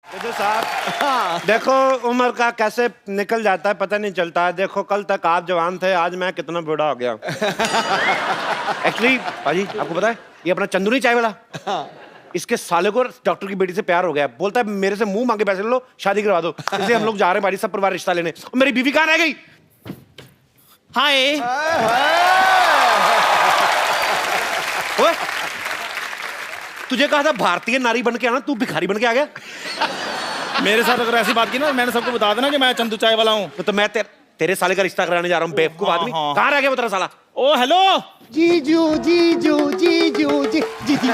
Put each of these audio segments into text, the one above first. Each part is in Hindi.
तो साहब देखो उम्र का कैसे निकल जाता है पता नहीं चलता है। देखो कल तक आप जवान थे, आज मैं कितना बूढ़ा हो गया। एक्चुअली भाजी आपको पता है ये अपना चंदू नहीं चाय वाला, इसके साले को डॉक्टर की बेटी से प्यार हो गया। बोलता है मेरे से मुंह मांगे पैसे ले लो, शादी करवा दो। इसलिए हम लोग जा रहे हैं बारी सब परिवार रिश्ता लेने। और मेरी बीवी कहाँ रह गई? हाय तुझे कहा था भारतीय नारी बन के आना, तू भिखारी बन के आ गया। मेरे साथ अगर ऐसी बात की ना, मैंने सबको बता देना कि मैं चंदू चाय वाला हूँ। तो मैं तेरे साले का रिश्ता कराने जा रहा हूँ बेवकूफ आदमी। कहाँ रह गया वो तेरा साला? ओ हेलो जीजू जीजू जीजू जी जी जी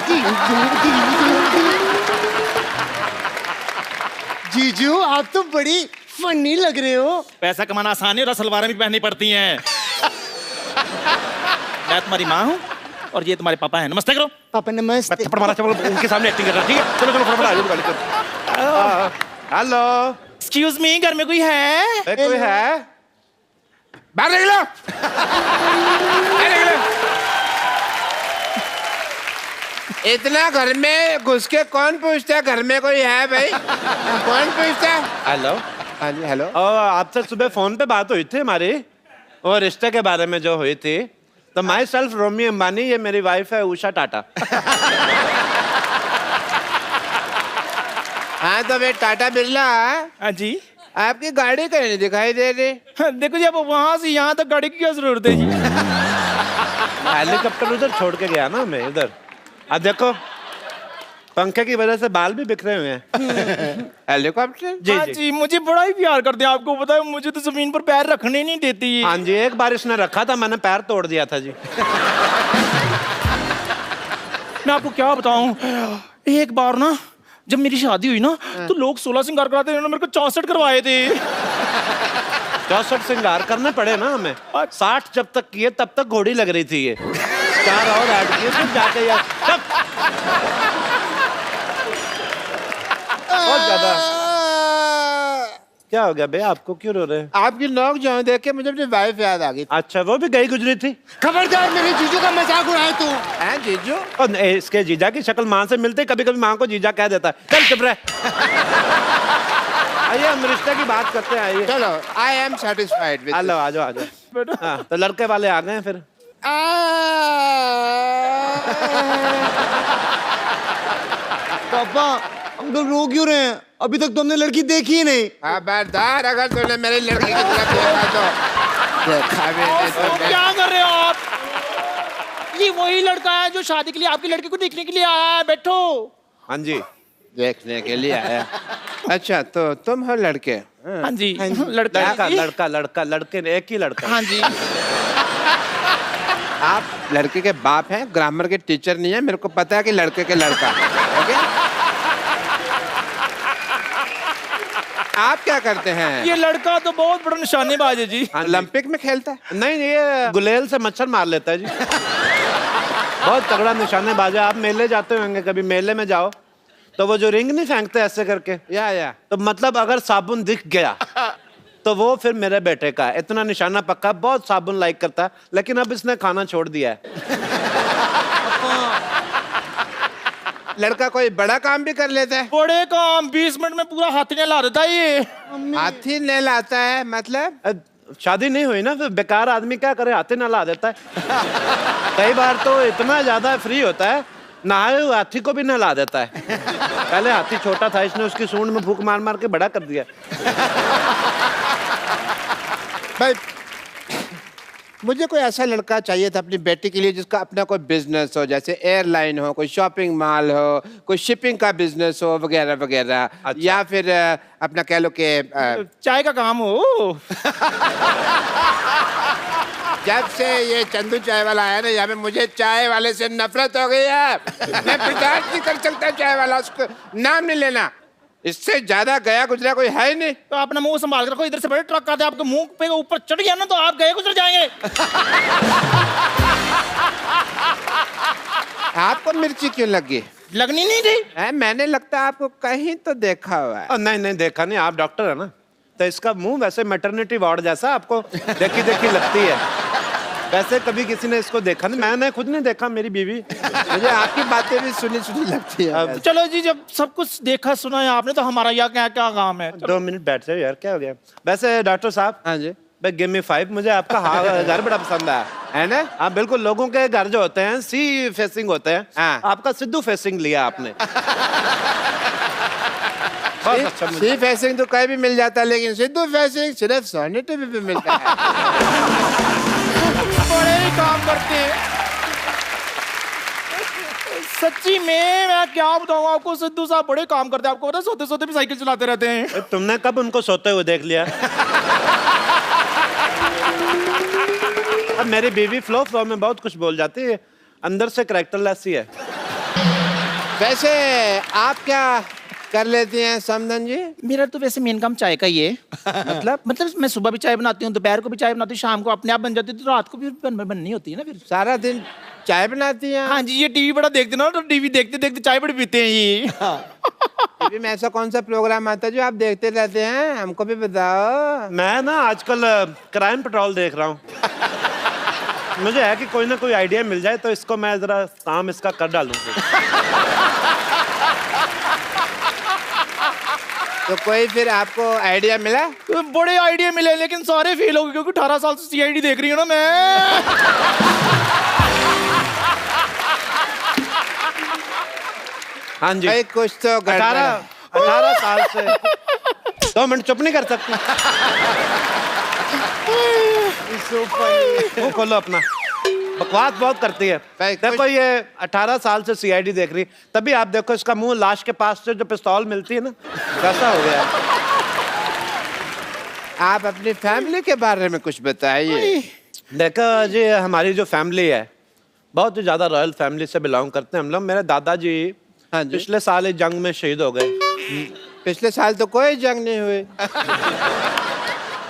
जीजू आप तो बड़ी फनी लग रहे हो। पैसा कमाना आसान है और सलवारें भी पहननी पड़ती हैं। मैं तुम्हारी माँ हूँ और ये तुम्हारे पापा हैं। नमस्ते करो। पापा नमस्ते। थप्पड़ मारा चलो उनके सामने एक्टिंग कर रहा, ठीक है? चलो चलो फटाफट आ जाओ गाड़ी कर। हेलो एक्सक्यूज मी, घर में कोई है? कोई है? बाहर निकलो। इतना घर में घुस के कौन पूछता है घर में कोई है भाई? कौन पूछता है? हेलो हाँ जी हेलो। आपसे सुबह फोन पे बात हुई थी हमारी, और रिश्ते के बारे में जो हुई थी। तो माई सेल्फ रोमी अंबानी, ये मेरी वाइफ है उषा टाटा। हाँ तो भाई टाटा बिरला, हाँ जी। आपकी गाड़ी कहीं नहीं दिखाई दे रही। देखो जी, अब वहां से यहाँ तक गाड़ी की क्या जरूरत है जी? हेलीकॉप्टर उधर छोड़ के गया ना मैं इधर। अब देखो पंखे की वजह से बाल भी बिखरे हुए हैं। हेलीकॉप्टर? जी हाँ जी, मुझे बड़ा ही प्यार करते हैं। आपको पता है मुझे तो जमीन पर पैर रखने नहीं देती। हाँ जी, एक बार इसने रखा था, मैंने पैर तोड़ दिया था जी। मैं आपको क्या बताऊं, एक बार ना जब मेरी शादी हुई ना तो लोग 16 श्रृंगार कराते थे, मेरे को 64 करवाए थे। 64 श्रृंगार करने पड़े ना हमें। 60 जब तक किए तब तक घोड़ी लग रही थी ये। 4 और ऐड किए फिर जाके यार बहुत ज्यादा। क्या हो गया बे, आपको क्यों रो रहे हैं? आपकी नोक जो देख के मुझे अपनी वाइफ याद आ गई। अच्छा वो भी गई गुजरी थी? खबरदार मेरे जीजू का मजाक उड़ाए तू। हैं जीजू? और इसके जीजा की शक्ल माँ से मिलते, कभी कभी माँ को जीजा कह देता है। चल चुप रह। आइए हम रिश्ते की बात करते हैं, आइए। चलो I am satisfied with. Hello आ जाओ आ जाओ। हाँ तो लड़के वाले आ गए हैं फिर। पापा अंकल रो क्यों रहे हैं? अभी तक तुमने लड़की देखी ही नहीं। खबरदार अगर तूने मेरी लड़की की तरफ देखा तो देखा मैंने तो। क्या कर रहे हो आप? ये वही लड़का है जो शादी के लिए आपकी लड़की को देखने के लिए आया है। बैठो। हाँ जी देखने के लिए आया। अच्छा तो तुम हो लड़के? हाँ जी, लड़का लड़का लड़का लड़का लड़के ने एक ही लड़का। हाँ जी। आप लड़के के बाप हैं, ग्रामर के टीचर नहीं है। मेरे को पता है कि लड़के के लड़का। ओके आप क्या करते हैं? ये लड़का तो बहुत बड़ा निशानेबाज है जी। ओलंपिक में खेलता है? नहीं ये गुलेल से मच्छर मार लेता है जी। बहुत तगड़ा निशानेबाज है। आप मेले जाते होंगे, कभी मेले में जाओ तो वो जो रिंग नहीं फेंकते ऐसे करके, या तो मतलब अगर साबुन दिख गया तो वो फिर मेरे बेटे का है। इतना निशाना पक्का, बहुत साबुन लाइक करता है, लेकिन अब इसने खाना छोड़ दिया है। लड़का कोई बड़ा काम भी कर लेता है? बड़े काम 20 मिनट में पूरा हाथी ने ला देता है ये। हाथी ने लाता है मतलब? शादी नहीं हुई ना, फिर बेकार आदमी क्या करे, हाथी ना ला देता है। कई बार तो इतना ज्यादा फ्री होता है, नहाए हुए हाथी को भी नहला देता है। पहले हाथी छोटा था, इसने उसकी सूंड में फूंक मार मार के बड़ा कर दिया। भाई मुझे कोई ऐसा लड़का चाहिए था अपनी बेटी के लिए जिसका अपना कोई बिजनेस हो, जैसे एयरलाइन हो, कोई शॉपिंग मॉल हो, कोई शिपिंग का बिजनेस हो वगैरह वगैरह। अच्छा। या फिर अपना कह लो कि चाय का काम हो। जब से ये चंदू चाय वाला आया ना यहाँ पे, मुझे चाय वाले से नफरत हो गई है। मैं बर्दाश्त नहीं कर सकता चाय वाला, उसको नाम नहीं लेना। इससे ज्यादा गया गुजरा कोई है ही नहीं। तो अपना मुंह संभाल कर रखो, इधर से बड़े ट्रक आते हैं आपके मुंह पे ऊपर चढ़ गया ना तो आप गए गुजर जाएंगे। आपको मिर्ची क्यों लगी? लगनी नहीं थी। मैंने लगता है आपको कहीं तो देखा हुआ है। नहीं नहीं देखा नहीं, आप डॉक्टर है ना, तो इसका मुंह वैसे मैटरनिटी वार्ड जैसा आपको देखी देखी लगती है। वैसे कभी किसी ने इसको देखा नहीं, मैंने खुद नहीं देखा, मेरी बीवी। मुझे आपकी बातें भी सुनी सुनी लगती है। चलो जी, जब सब कुछ देखा सुना है आपने तो हमारा यहाँ क्या क्या काम है। 2 मिनट बैठ जाओ यार, क्या हो गया। वैसे डॉक्टर साहब, हाँ जी, गिव मी 5, मुझे आपका घर बड़ा पसंद आया है ना। आप बिल्कुल, लोगों के घर जो होते हैं सी फेसिंग होते हैं, हाँ। आपका सिद्धू फेसिंग लिया आपने। बहुत अच्छा मुझे। सी फेसिंग तो कहीं भी मिल जाता है, लेकिन सिद्धू फेसिंग सिर्फ सोनी टीवी पे मिलता है। बड़े ही काम करते हैं सच्ची में। मैं क्या बताऊं आपको, सिद्धू साहब बड़े काम करते हैं। आपको पता है, सोते सोते भी साइकिल चलाते रहते हैं। तुमने कब उनको सोते हुए देख लिया? अब मेरी बीवी फ्लो में बहुत कुछ बोल जाती है, अंदर से कैरेक्टरलेस ही है। वैसे आप क्या कर लेती हैं समधन जी? मेरा तो वैसे मेन काम चाय का ही है। मतलब मैं सुबह भी चाय बनाती हूँ, दोपहर को भी चाय बनाती हूँ, शाम को अपने आप बन जाती है, तो रात को भी बननी होती है ना फिर। सारा दिन चाय बनाती हैं? हाँ जी, ये टीवी बड़ा देखते ना, तो टीवी देखते देखते चाय बड़ी पीते हैं ये। टीवी में ऐसा कौन सा प्रोग्राम आता है जो आप देखते रहते हैं? हमको भी बताओ। मैं ना आजकल क्राइम पेट्रोल देख रहा हूँ। मुझे है कि कोई ना कोई आइडिया मिल जाए तो इसको मैं जरा काम इसका कर डालूं। तो कोई फिर आपको आइडिया मिला? तो बड़े आइडिया मिले, लेकिन सारे फेल हो गए, क्योंकि 18 साल से सीआईडी देख रही हूँ ना मैं। हाँ जी, भाई कुछ तो 18 साल से। 2 मिनट चुप नहीं कर सकती? वो खोलो अपना, बकवास बहुत करती है। देखो ये 18 साल से सीआईडी देख रही, तभी आप देखो इसका मुंह लाश के पास से जो पिस्तौल मिलती है ना, कैसा हो गया। आप अपनी फैमिली के बारे में कुछ बताइए। देखो जी, हमारी जो फैमिली है बहुत ही ज्यादा रॉयल फैमिली से बिलोंग करते हैं हम लोग। मेरे दादाजी पिछले साल एक जंग में शहीद हो गए। पिछले साल तो कोई जंग नहीं हुई।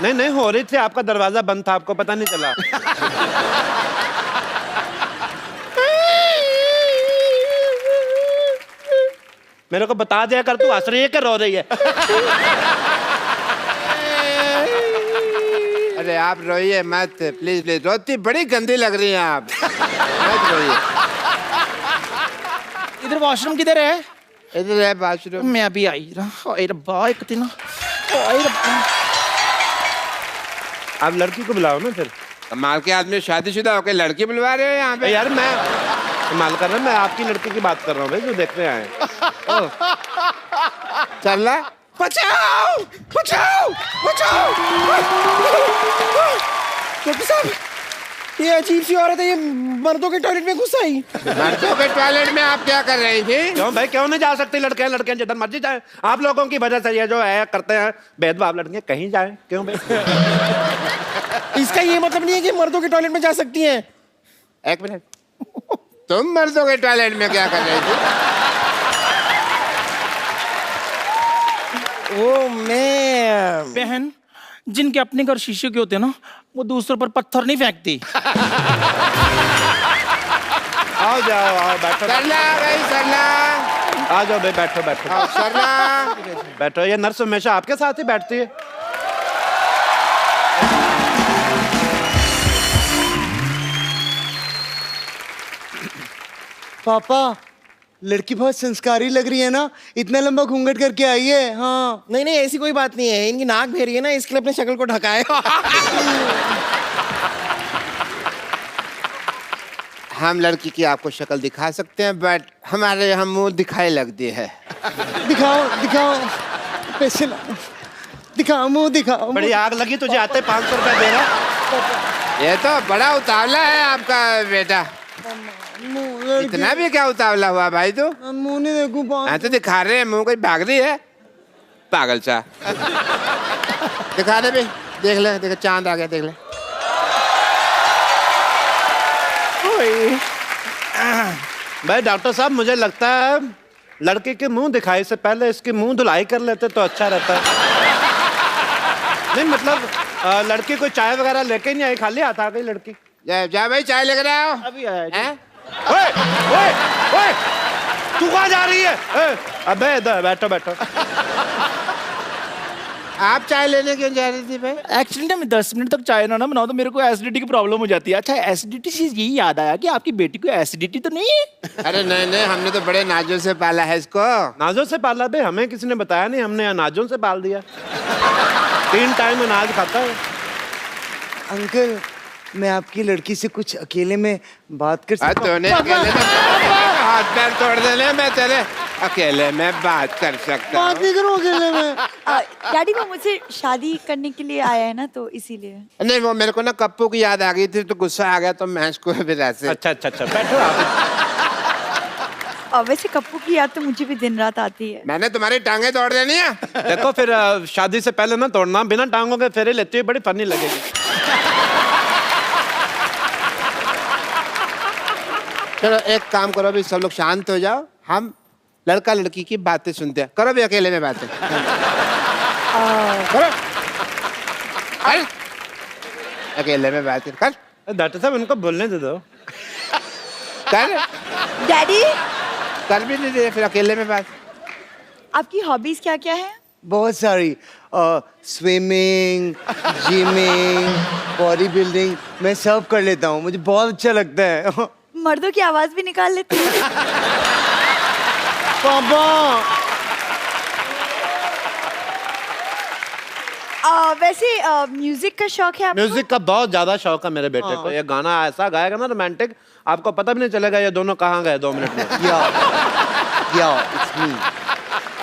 नहीं हो रही थी, आपका दरवाजा बंद था, आपको पता नहीं चला। मेरे को बता दिया कर, तू हंस रही है कि रो रही है? अरे आप रोइए मत प्लीज प्लीज, रोती बड़ी गंदी लग रही हैं आप, मत रोइए। इधर वॉशरूम किधर है? इधर है बाथरूम। मैं अभी आई रहा। ओए रब्बा, एक दिन ओए रब्बा। आप लड़की को बुलाओ ना फिर। कमाल के आदमी, शादीशुदा होकर लड़की बुलवा रहे हो यहाँ पे? यार मैं कमाल कर रहा हूँ, मैं आपकी लड़की की बात कर रहा हूँ भाई, जो देखने आए। चल रहा? बचाओ बचाओ बचाओ। डॉक्टर साहब, ये अजीब सी औरत है, ये मर्दों के टॉयलेट में घुस आई। मर्दों के टॉयलेट में आप क्या कर रही थी? क्यों भाई, क्यों नहीं जा सकती लड़कियां जिधर मर्जी जाए? आप लोगों की वजह से ये जो है करते हैं भेदभाव, लड़कियां कहीं जाए क्यों भाई? इसका ये मतलब नहीं है कि मर्दों के टॉयलेट में जा सकती हैं। एक मिनट, तुम मर्दों के टॉयलेट में क्या कर रही थी? वो मैं बहन, जिनके अपने घर शीशे के होते हैं ना, वो दूसरों पर पत्थर नहीं फेंकती। आओ जाओ, आओ बैठो। सरला भाई, सरला आ जाओ भाई, बैठो बैठो। सरला बैठो, ये नर्स हमेशा आपके साथ ही बैठती है। पापा, लड़की बहुत संस्कारी लग रही है ना, इतना लंबा घूंघट करके आई है। हाँ नहीं नहीं, ऐसी कोई बात नहीं है, इनकी नाक भेरी है ना, इसके लिए अपनी शक्ल को ढका है। हम लड़की की आपको शक्ल दिखा सकते हैं, बट हमारे यहाँ मुंह दिखाई लगती है। दिखाओ दिखाओ, पैसे लाओ, दिखाओ मुंह दिखाओ। बड़ी आग लगी तुझे आते 500 रुपया दे रहा। ये तो बड़ा उतावला है आपका बेटा। इतना भी क्या उतावला हुआ भाई तू? मुंह नहीं देखूं। हाँ तो दिखा रहे हैं, मुंह कोई भाग रही है पागल सा। दिखा दे भाई, देख ले, देख चांद आ गया, देख ले। भाई डॉक्टर साहब, मुझे लगता है लड़के के मुंह दिखाई से पहले इसकी मुंह धुलाई कर लेते तो अच्छा रहता है। नहीं मतलब लड़की को चाय वगैरह लेके नहीं आई, खाली हाथ आ गई लड़की। जा भाई, चाय लेकर आओ। अभी आया जी। हैं? ओए ओए ओए, तू कहाँ जा रही है? अबे इधर बैठो बैठो। आप चाय लेने क्यों जा रही थी भाई? एक्चुअली ना मैं 10 मिनट तक चाय ना बनाऊं तो मेरे को एसिडिटी की प्रॉब्लम हो जाती है। अच्छा, एसिडिटी से यही याद आया कि आपकी बेटी को एसिडिटी तो नहीं है? अरे नहीं नहीं, हमने तो बड़े नाजों से पाला है इसको। नाजों से पाला बे? हमें किसी ने बताया नहीं, हमने अनाजों से पाल दिया। 3 टाइम अनाज खाता है। अंकल, मैं आपकी लड़की से कुछ अकेले में बात कर सकता हूँ? हाथ पैर तोड़ देने, मैं तेरे अकेले में बात कर सकता बात हूँ। नहीं करूँ अकेले में। डैडी वो मुझसे शादी करने के लिए आया है ना, तो इसीलिए। नहीं, वो मेरे को ना कप्पू की याद आ गई थी तो गुस्सा आ गया, तो मैं इसको फिर ऐसे। अच्छा अच्छा अच्छा, बैठो आप। वैसे कप्पू की याद तो मुझे भी दिन रात आती है। मैंने तुम्हारी टांगे तोड़ देनी है। देखो फिर शादी से पहले ना तोड़ना, बिना टांगों के फेरे लेते हुए बड़ी फनी लगेगी। चलो एक काम करो, अभी सब लोग शांत हो जाओ, हम लड़का लड़की की बातें सुनते हैं। करो भी अकेले में बातें। करो। कर। अकेले में बातें कर। डॉक्टर साहब इनको बोलने दे दो। कर। डैडी, कर भी नहीं दे, फिर अकेले में बात। आपकी हॉबीज क्या क्या है? बहुत सारी। स्विमिंग, जिमिंग, बॉडी बिल्डिंग, मैं सब कर लेता हूँ, मुझे बहुत अच्छा लगता है। मर्दों की आवाज भी निकाल लेते हैं? पापा, वैसे म्यूजिक का शौक है आपको? म्यूजिक का बहुत ज्यादा शौक है मेरे बेटे को। ये गाना ऐसा गाएगा ना रोमांटिक, आपको पता भी नहीं चलेगा ये दोनों कहाँ गए 2 मिनट में। या इट्स मी।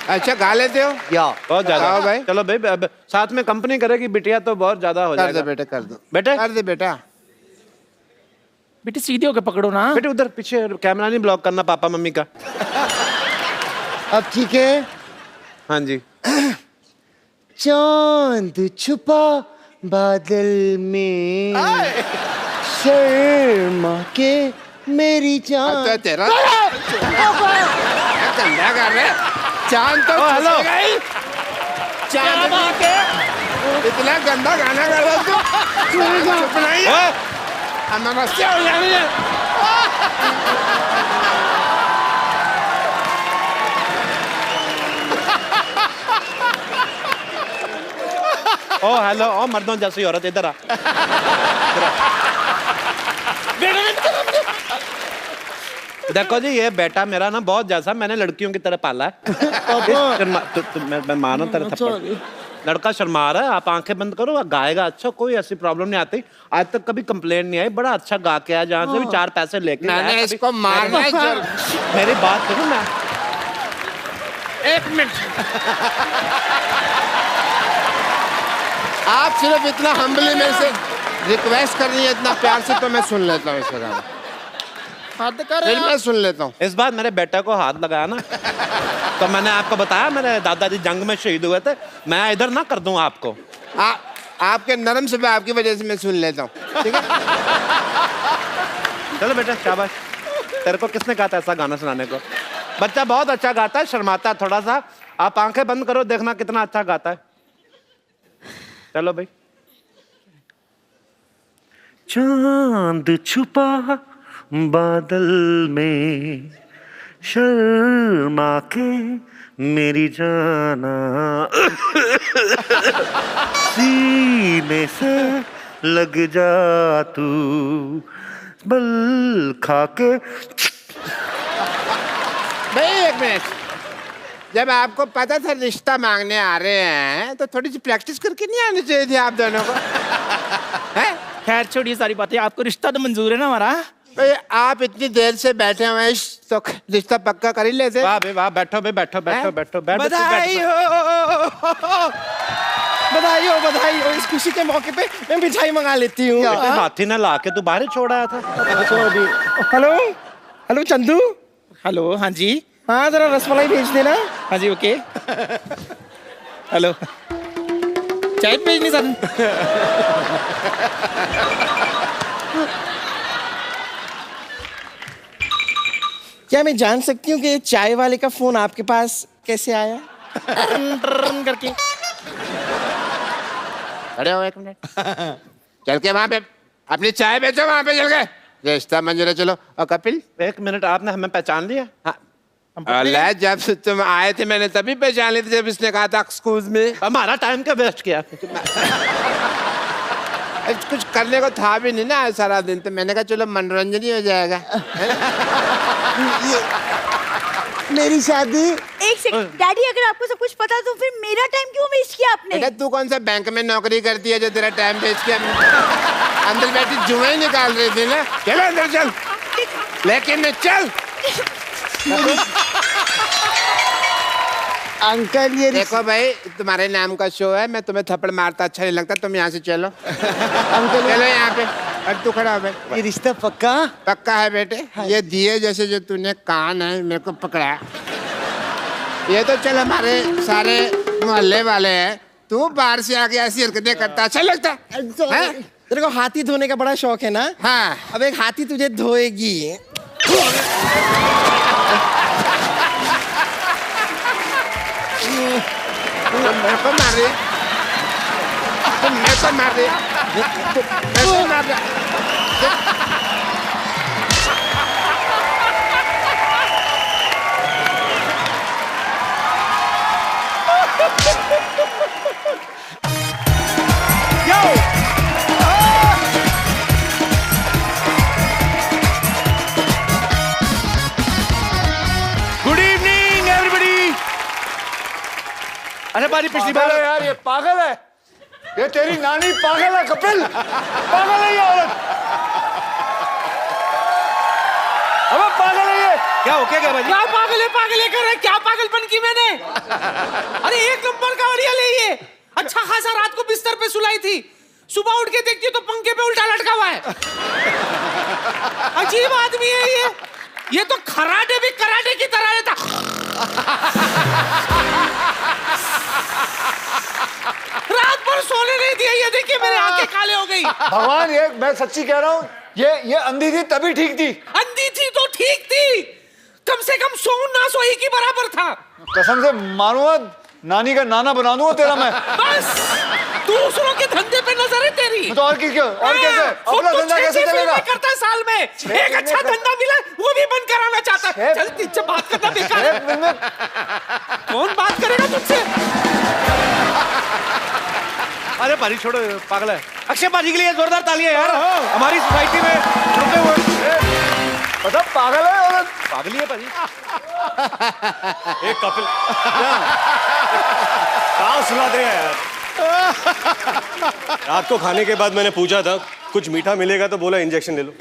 अच्छा गा लेते हो? या बहुत ज्यादा। गाओ भाई। चलो भाई, अब साथ में कंपनी करेगी बिटिया तो बहुत ज्यादा हो कर दे जाएगा। बेटे, कर दो बेटे? कर दे बेटा। बेटे सीधे होके पकड़ो ना। बेटे उधर पीछे कैमरा नहीं ब्लॉक करना पापा मम्मी का। अब ठीक है। हाँ जी। चांद छुपा बादल में, शर्मा के मेरी जान। तो तेरा गंदा कर रहे। चांद तो हेलो। चुसेगा ही। चांद के इतना गंदा गाना गा रहा तू। चुप नहीं है। नमस्ते हो जानी है। ओ हेलो, ओ मर्दों जैसी औरत इधर आ। देखो जी, ये बेटा मेरा ना बहुत जैसा मैंने लड़कियों की तरह पाला है। मैं मानो तेरा थप्पड़। लड़का शर्मा रहा है, आप आंखें बंद करो, गाएगा अच्छा, कोई ऐसी प्रॉब्लम नहीं आती। आज तक कभी कंप्लेंट नहीं आई, बड़ा अच्छा गा के आया, जहाँ से भी 4 पैसे लेके मैंने आया। इसको मारना है। मेरी बात सुनो मैं। 1 मिनट। आप सिर्फ इतना हम्बली मेरे से रिक्वेस्ट कर रही है, इतना प्यार से, तो मैं सुन लेता हूँ इसका गाना। फिर मैं सुन लेता हूँ। इस बार मेरे बेटे को हाथ लगाया ना, तो मैंने आपको बताया मेरे दादाजी जंग में शहीद हुए थे, मैं इधर ना कर दूं आपको। आपके नरम से आपकी वजह से मैं सुन लेता हूँ, ठीक है? चलो बेटा, शाबाश। तेरे को किसने कहा था ऐसा गाना सुनाने को? बच्चा बहुत अच्छा गाता है, शर्माता है थोड़ा सा। आप आंखें बंद करो, देखना कितना अच्छा गाता है। चलो भाई। चांद छुपा बादल में, शर्मा के मेरी जाना, सीने से लग जा तू, बल खा के। भाई 1 मिनट। जब आपको पता था रिश्ता मांगने आ रहे हैं, तो थोड़ी सी प्रैक्टिस करके नहीं आनी चाहिए थी आप दोनों को? हैं? खैर छोड़िए सारी बातें, आपको रिश्ता तो मंजूर है ना हमारा? भाई आप इतनी देर से बैठे हुए हैं, तो रिश्ता पक्का कर ही लेते। वाह भाई वाह, बैठो भाई, बैठो बैठो बैठो बैठो। बधाई हो, बधाई हो, बधाई हो। इस खुशी के मौके पे मैं मिठाई मंगा लेती हूँ। हाथी ने ला के तू बाहर ही छोड़ आया था। Hello hello Chandu. हेलो, हाँ जी, हाँ जरा रसमलाई भेज देना। हाँ जी, ओके। हेलो, चाय भेजनी सर। क्या मैं जान सकती हूँ कि चाय वाले का फोन आपके पास कैसे आया? करके खड़े हो 1 मिनट। चल के वहां पे अपनी चाय बेचो, वहां पे चल के। रिश्ता मंजूर है, चलो। और कपिल 1 मिनट, आपने हमें पहचान लिया? हाँ, अल्लाह, जब से तुम आए थे मैंने तभी पहचान ली थी जब इसने कहा था एक्सक्यूज में। हमारा टाइम का वेस्ट किया। कुछ करने को था भी नहीं ना सारा दिन, तो मैंने कहा चलो मनोरंजन ही हो जाएगा। मेरी शादी। एक सेकंड डैडी, अगर आपको सब कुछ पता तो फिर मेरा टाइम क्यों वेस्ट किया आपने? बेटा तू कौन सा बैंक में नौकरी करती है जो तेरा टाइम वेस्ट किया? अंदर बैठी जुए निकाल रही थी ना। चलो अंदर चल, लेकिन चल। अंकल ये देखो भाई, तुम्हारे नाम का शो है, मैं तुम्हें थप्पड़ मारता अच्छा नहीं लगता, तुम यहाँ से चलो। अंकल चलो यहाँ पे, अब तू खड़ा हो भाई। ये रिश्ता पक्का? पक्का है बेटे। ये दिए जैसे जो तूने कान है मेरे को पकड़ा, ये तो चल हमारे सारे मोहल्ले वाले हैं, तू बाहर से आके ऐसी हरकतें करता अच्छा लगता है? तेरे को हाथी धोने का बड़ा शौक है ना? हाँ। अब एक हाथी तुझे धोएगी। मेरे को मार रही, तुम मेरे को मार रही, मेरे को मार रही। Good evening everybody. अरे बारी पिछली बार यार ये पागल है, ये तेरी नानी पागल है कपिल, पागल है ये औरत। अबे पागल है ये। क्या हो क्या भाई? क्या पागल है कर रहे? क्या पागलपन की मैंने? अरे एक नंबर का बढ़िया ले ये। अच्छा खासा रात को बिस्तर पे सुलाई थी, सुबह उठ के देखती तो पंखे पे उल्टा लटका हुआ है। अजीब आदमी है ये तो खराटे भी कराटे की तरह रहता। रात भर सोने नहीं दिया, ये देखिए मेरे आंखें काले हो गई। भगवान, ये मैं सच्ची कह रहा हूँ, ये अंधी थी तभी ठीक थी। अंधी थी तो ठीक थी, कम से कम सो ना सोई की बराबर था। कसम से मानूंगा, नानी का नाना बना दूंगा तेरा मैं। बस दूसरों के धंधे पे नजर है तेरी। तो और क्यों? और कैसे? अपना धंधा कैसे चलेगा? करता है साल में एक अच्छा धंधा मिला वो भी बंद कराना चाहता है। चल तुझसे बात करना बेकार है। कौन बात करेगा तुझसे? अरे पारी छोड़ो, पागल है। अक्षय पाजी के लिए जोरदार तालियां यार। हमारी सोसाइटी में रुके हुए मतलब पागल है औरत, पागल ही है पाजी। एक कपिल कहाँ सुला दे यार। रात को खाने के बाद मैंने पूछा था कुछ मीठा मिलेगा तो बोला इंजेक्शन ले लो।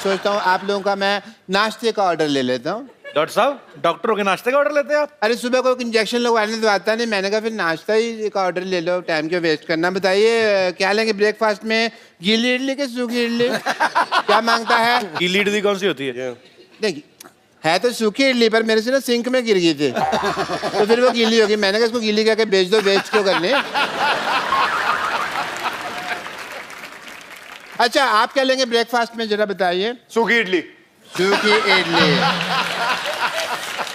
सोचता हूँ आप लोगों का मैं नाश्ते का ऑर्डर ले लेता हूँ। डॉक्टर साहब, डॉक्टरों के नाश्ते का ऑर्डर लेते हैं आप? अरे सुबह को इंजेक्शन लगवाने तो आता नहीं, मैंने कहा फिर नाश्ता ही का ऑर्डर ले लो, टाइम क्यों वेस्ट करना। बताइए क्या लेंगे ब्रेकफास्ट में? गीली इडली के सूखी इडली? क्या मांगता है? गीली इडली कौन सी होती है? नहीं है तो सूखी इडली, पर मेरे से ना सिंक में गिर गई थी तो फिर वो गीली होगी। मैंने कहा इसको गीली करके बेच दो, वेस्ट क्यों करने। अच्छा आप क्या लेंगे ब्रेकफास्ट में जरा बताइए? सूखी इडली। सूखी इडली,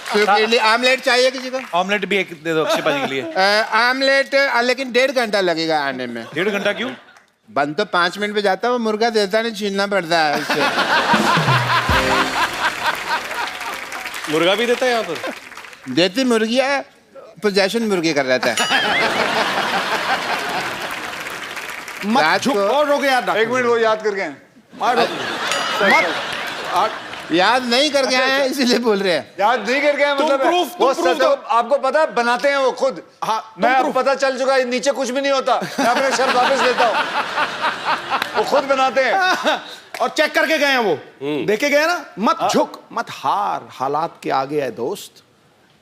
सूखी इडली। आमलेट चाहिए किसी को? ऑमलेट भी एक दे दो अक्षय पाजी के लिए। आमलेट लेकिन 1.5 घंटा लगेगा आने में। 1.5 घंटा क्यों? बन तो 5 मिनट में जाता है, वो मुर्गा देता नहीं, छीनना पड़ता है उससे। मुर्गा भी देता है यहाँ पर? देती मुर्गी है, पोजेशन मुर्गी कर रहता है। मत झुक और रोके यार। एक मिनट, वो याद करके आए। मत याद नहीं करके आए हैं इसीलिए बोल रहे हैं। याद नहीं करके आए मतलब है। वो setup आपको पता है, बनाते हैं वो खुद। हाँ, मैं अब पता चल चुका है नीचे कुछ भी नहीं होता। मैं अपने शर्त वापस लेता हूँ, वो खुद बनाते हैं और चेक करके गए हैं वो। देखे गए ना। मत झुक मत हार, हालात के आगे है दोस्त।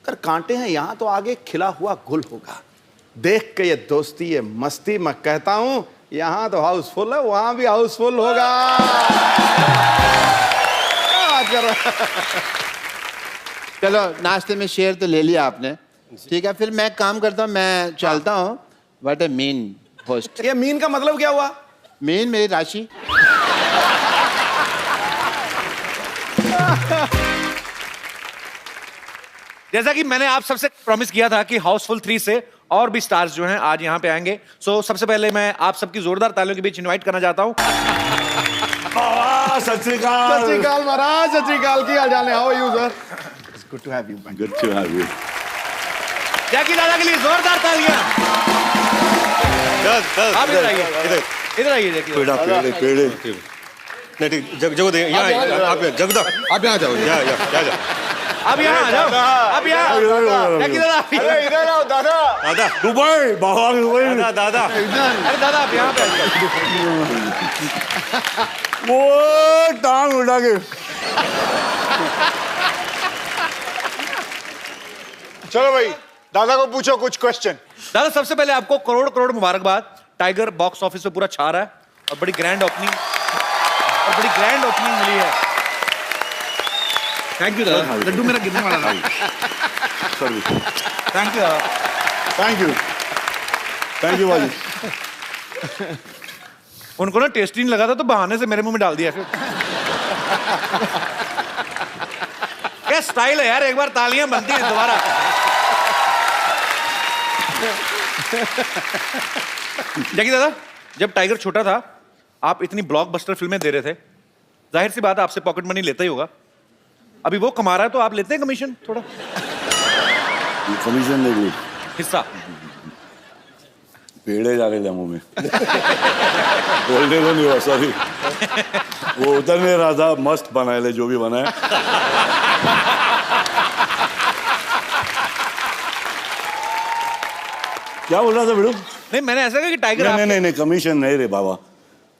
अगर कांटे हैं यहाँ तो आगे खिला हुआ गुल होगा। देख के ये दोस्ती, ये मस्ती, मैं कहता हूं यहाँ तो हाउसफुल है, वहां भी हाउसफुल होगा। क्या बात कर रहा है? चलो नाश्ते में शेयर तो ले लिया आपने, ठीक है। फिर मैं काम करता हूँ, मैं चलता हूँ। What A mean host. ये मीन का मतलब क्या हुआ? मीन मेरी राशि। जैसा कि मैंने आप सबसे प्रॉमिस किया था कि हाउसफुल 3 से और भी स्टार्स जो हैं आज यहाँ पे आएंगे। सो सबसे पहले मैं आप सबकी जोरदार तालियों के बीच इनवाइट करना चाहता हूँ सत श्री अकाल। सत श्री अकाल महाराज, सत श्री अकाल। की हाल चाल है? How are you sir? It's good to have you. Good to have you. Jackie दादा के लिए जोरदार तालियां। आप इधर आइए, इधर आइए जैकी दादा। पेड़े पेड़े नहीं ठीक, जगह दे यहाँ आप जगदा आप यहाँ जाओ। जा अब यहाँ आ जाओ, अब यहाँ जैकी दादा अरे इधर आओ दादा। दादा दुबई बाहर दुबई दादा अरे दादा आप यहाँ पे आ जाओ। वो टांग उठा के चलो भाई दादा को पूछो कुछ क्वेश्चन। दादा सबसे पहले आपको करोड़ करोड़ मुबारकबाद। टाइगर बॉक्स ऑफिस पे पूरा छा रहा है और बड़ी ग्रैंड ओपनिंग मिली है। थैंक यू दादा, लड्डू मेरा गिरने वाला था। सॉरी थैंक यू दादा। थैंक यू भाजी। उनको ना टेस्टी नहीं लगा था तो बहाने से मेरे मुंह में डाल दिया फिर। क्या स्टाइल है यार, एक बार तालियां बनती हैं दोबारा। जैकी दादा जब टाइगर छोटा था आप इतनी ब्लॉकबस्टर फिल्में दे रहे थे, जाहिर सी बात है आपसे पॉकेट मनी लेता ही होगा। अभी वो कमा रहा है तो आप लेते हैं कमीशन थोड़ा? कमीशन नहीं, हिस्सा पेड़े जा रहे थे मुंह में। बोलने को नहीं हुआ, सॉरी। वो उतर नहीं रहा था। मस्त बनाए ले जो भी बनाए। क्या बोल रहा था बिड़ू? नहीं मैंने ऐसा कहा कि टाइगर नहीं कमीशन नहीं रे बाबा,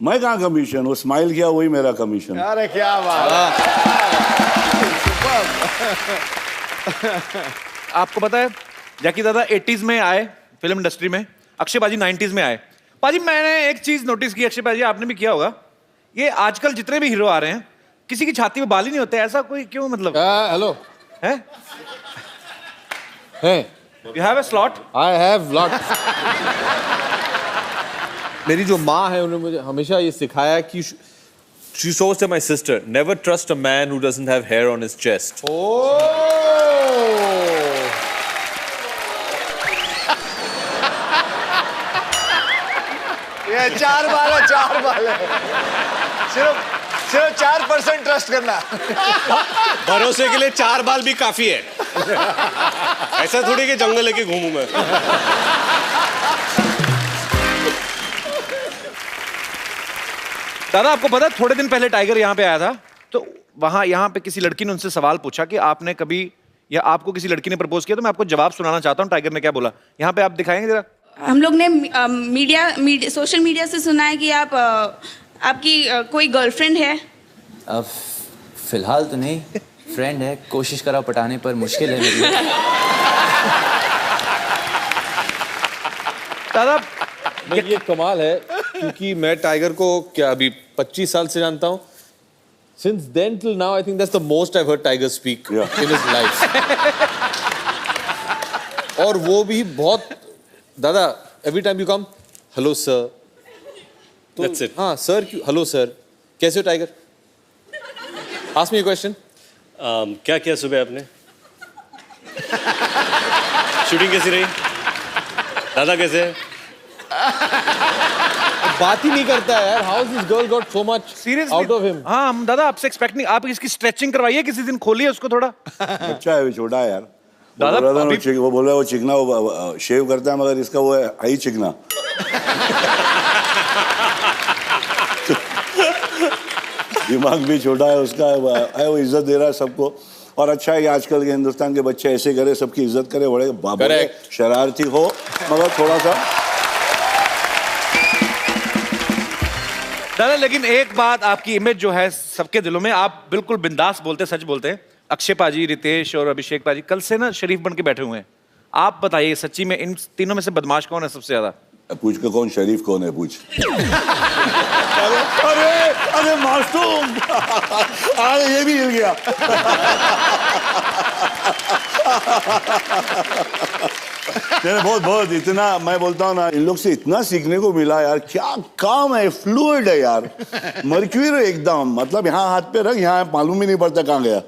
मैं कहाँ कमीशन? वो स्माइल किया वही मेरा कमीशन। अरे क्या बात। आपको पता है जैकी दादा 80s में आए फिल्म इंडस्ट्री में, अक्षय पाजी 90s में आए। पाजी मैंने एक चीज नोटिस की, अक्षय पाजी आपने भी किया होगा, ये आजकल जितने भी हीरो आ रहे हैं किसी की छाती में बाल ही नहीं होते, ऐसा कोई क्यों? मतलब हेलो है you have a slot? I have lot. मेरी जो माँ है उन्होंने मुझे हमेशा ये सिखाया कि She told to my sister, never trust a man who doesn't have hair on his chest. ये 4 बाल है। सिर्फ 4% ट्रस्ट करना। भरोसे के लिए 4 बाल भी काफी है। ऐसा थोड़ी कि जंगल लेके घूमूं मैं। दादा आपको पता है थोड़े दिन पहले टाइगर यहाँ पे आया था तो वहां यहाँ पे किसी लड़की ने उनसे सवाल पूछा कि आपने कभी या आपको किसी लड़की ने प्रपोज किया, तो मैं आपको जवाब सुनाना चाहता हूँ टाइगर ने क्या बोला। यहाँ पे आप दिखाएंगे जरा? हम लोग ने सोशल मीडिया से सुना है कि आपकी कोई गर्लफ्रेंड है। फिलहाल तो नहीं, फ्रेंड है। कोशिश करा पटाने पर मुश्किल है मेरी। दादा ये कमाल है क्योंकि मैं टाइगर को क्या अभी 25 साल से जानता हूँ। Since then till now, I think that's the most I've heard Tiger speak in his life. और वो भी बहुत दादा every time you come, hello sir. That's it. हाँ sir, hello sir. कैसे हो tiger? Ask me a question. क्या किया सुबह आपने? शूटिंग कैसी रही? दादा कैसे है? बात ही नहीं करता है यार। How has this girl got so much out of him? हाँ हम दादा आपसे एक्सपेक्ट नहीं, आप इसकी स्ट्रेचिंग करवाइए किसी दिन, खोलिए उसको थोड़ा। अच्छा है, छोटा है यार। दादा वो बोल रहा है वो चिकना, वो शेव करता है मगर इसका वो है ही चिकना। दिमाग भी छोटा है उसका है, वो इज्जत दे रहा है सबको। और अच्छा है कि आजकल के हिंदुस्तान के बच्चे ऐसे करे, सबकी इज्जत करे, बड़े बाबा शरारती हो मगर थोड़ा सा। दादा लेकिन एक बात, आपकी इमेज जो है सबके दिलों में, आप बिल्कुल बिंदास बोलते, सच बोलते हैं। अक्षय पाजी, रितेश और अभिषेक पाजी कल से ना शरीफ बन के बैठे हुए हैं। आप बताइए सच्ची में इन तीनों में से बदमाश कौन है सबसे ज्यादा? पूछ के कौन शरीफ कौन है पूछ। अरे मासूम, अरे ये भी हिल गया। बहुत इतना मैं बोलता हूँ ना, इन लोग से इतना सीखने को मिला यार। क्या काम है, फ्लूइड है यार, मर्क्यूरी एकदम। मतलब यहाँ हाथ पे रख, यहाँ मालूम ही नहीं पड़ता कहाँ गया।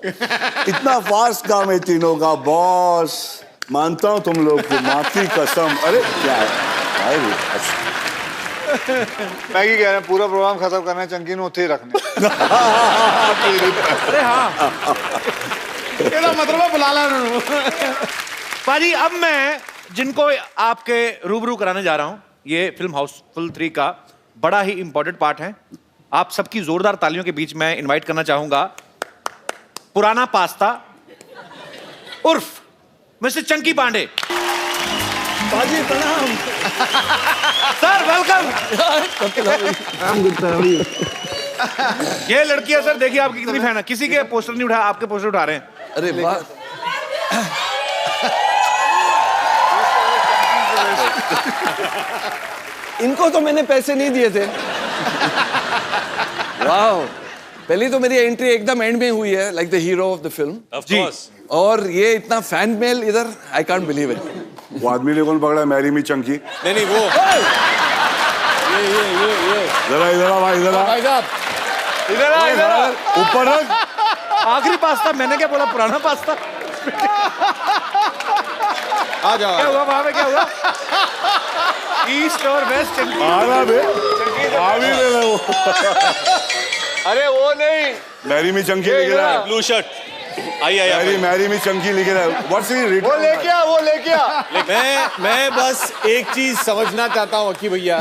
इतना फास्ट काम है तीनों का। बॉस मानता हूँ तुम लोग को, माँ की कसम। अरे क्या है मैं ही कह रहा हूँ पूरा प्रोग्राम खत्म करना है, चंकी ने उत्थे ही रखने। अरे हाँ ਇਹਦਾ ਮਤਲਬ ਹੈ ਬੁਲਾ ਲਾ ਉਹਨੂੰ। पाजी अब मैं जिनको आपके रूबरू कराने जा रहा हूं, ये फिल्म हाउसफुल 3 का बड़ा ही इंपॉर्टेंट पार्ट है। आप सबकी जोरदार तालियों के बीच मैं इनवाइट करना चाहूंगा पुराना पास्ता उर्फ मिस्टर चंकी पांडे। पाजी प्रणाम। Sir welcome. ये लड़कियां सर देखिए आपकी कितनी फैन है, किसी के पोस्टर नहीं उठाया, आपके पोस्टर उठा रहे हैं। अरे वाह, इनको तो मैंने पैसे नहीं दिए थे। वाह, पहली तो मेरी एंट्री एकदम एंड में हुई है, like the hero of the film. Of course. और ये इतना फैन मेल इधर, आई कांट बिलीव इट। वो आदमी ने कौन पकड़ा? Mary me Chunky. नहीं वो ये जरा इधर आ भाई, इधर आ। भाई साहब इधर आ, इधर आ। ऊपर रख। आखिरी पास्ता, मैंने क्या बोला? पुराना पास्ता। आ जाओ। क्या हुआ वहां पे, क्या हुआ? ईस्ट और वेस्ट आना बे, आ भी ले लो। अरे वो नहीं, मैरी मी चंकी लिख रहा है। Blue shirt. आइए मैरी मी चंकी लिख रहा है। What's he written? वो लेके आ, वो लेके आ। मैं बस एक चीज समझना चाहता हूँ अक्की भैया,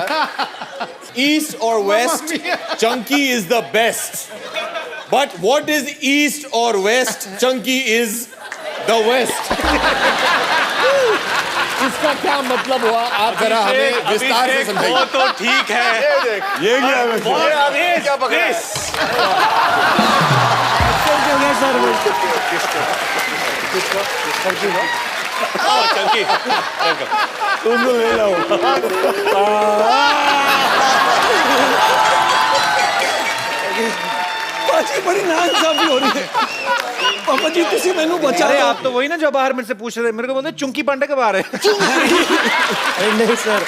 ईस्ट और west, Chunky is the best, but what is east और west? Chunky is the west. इसका क्या मतलब हुआ? आप जरा हमें विस्तार से समझाइए। वो तो ठीक है। ये देख, ये क्या है? ये आदमी क्या पकड़ा है? चंकी तुम तो ले लो। पाजी बड़ी नाइंसाफी हो रही है। पापा जी किसी मैनू बचा। अरे आप तो वही ना जो बाहर मेरे से पूछ रहे थे, मेरे को बोलते चुंकी पांडे के बाहर है। नहीं सर,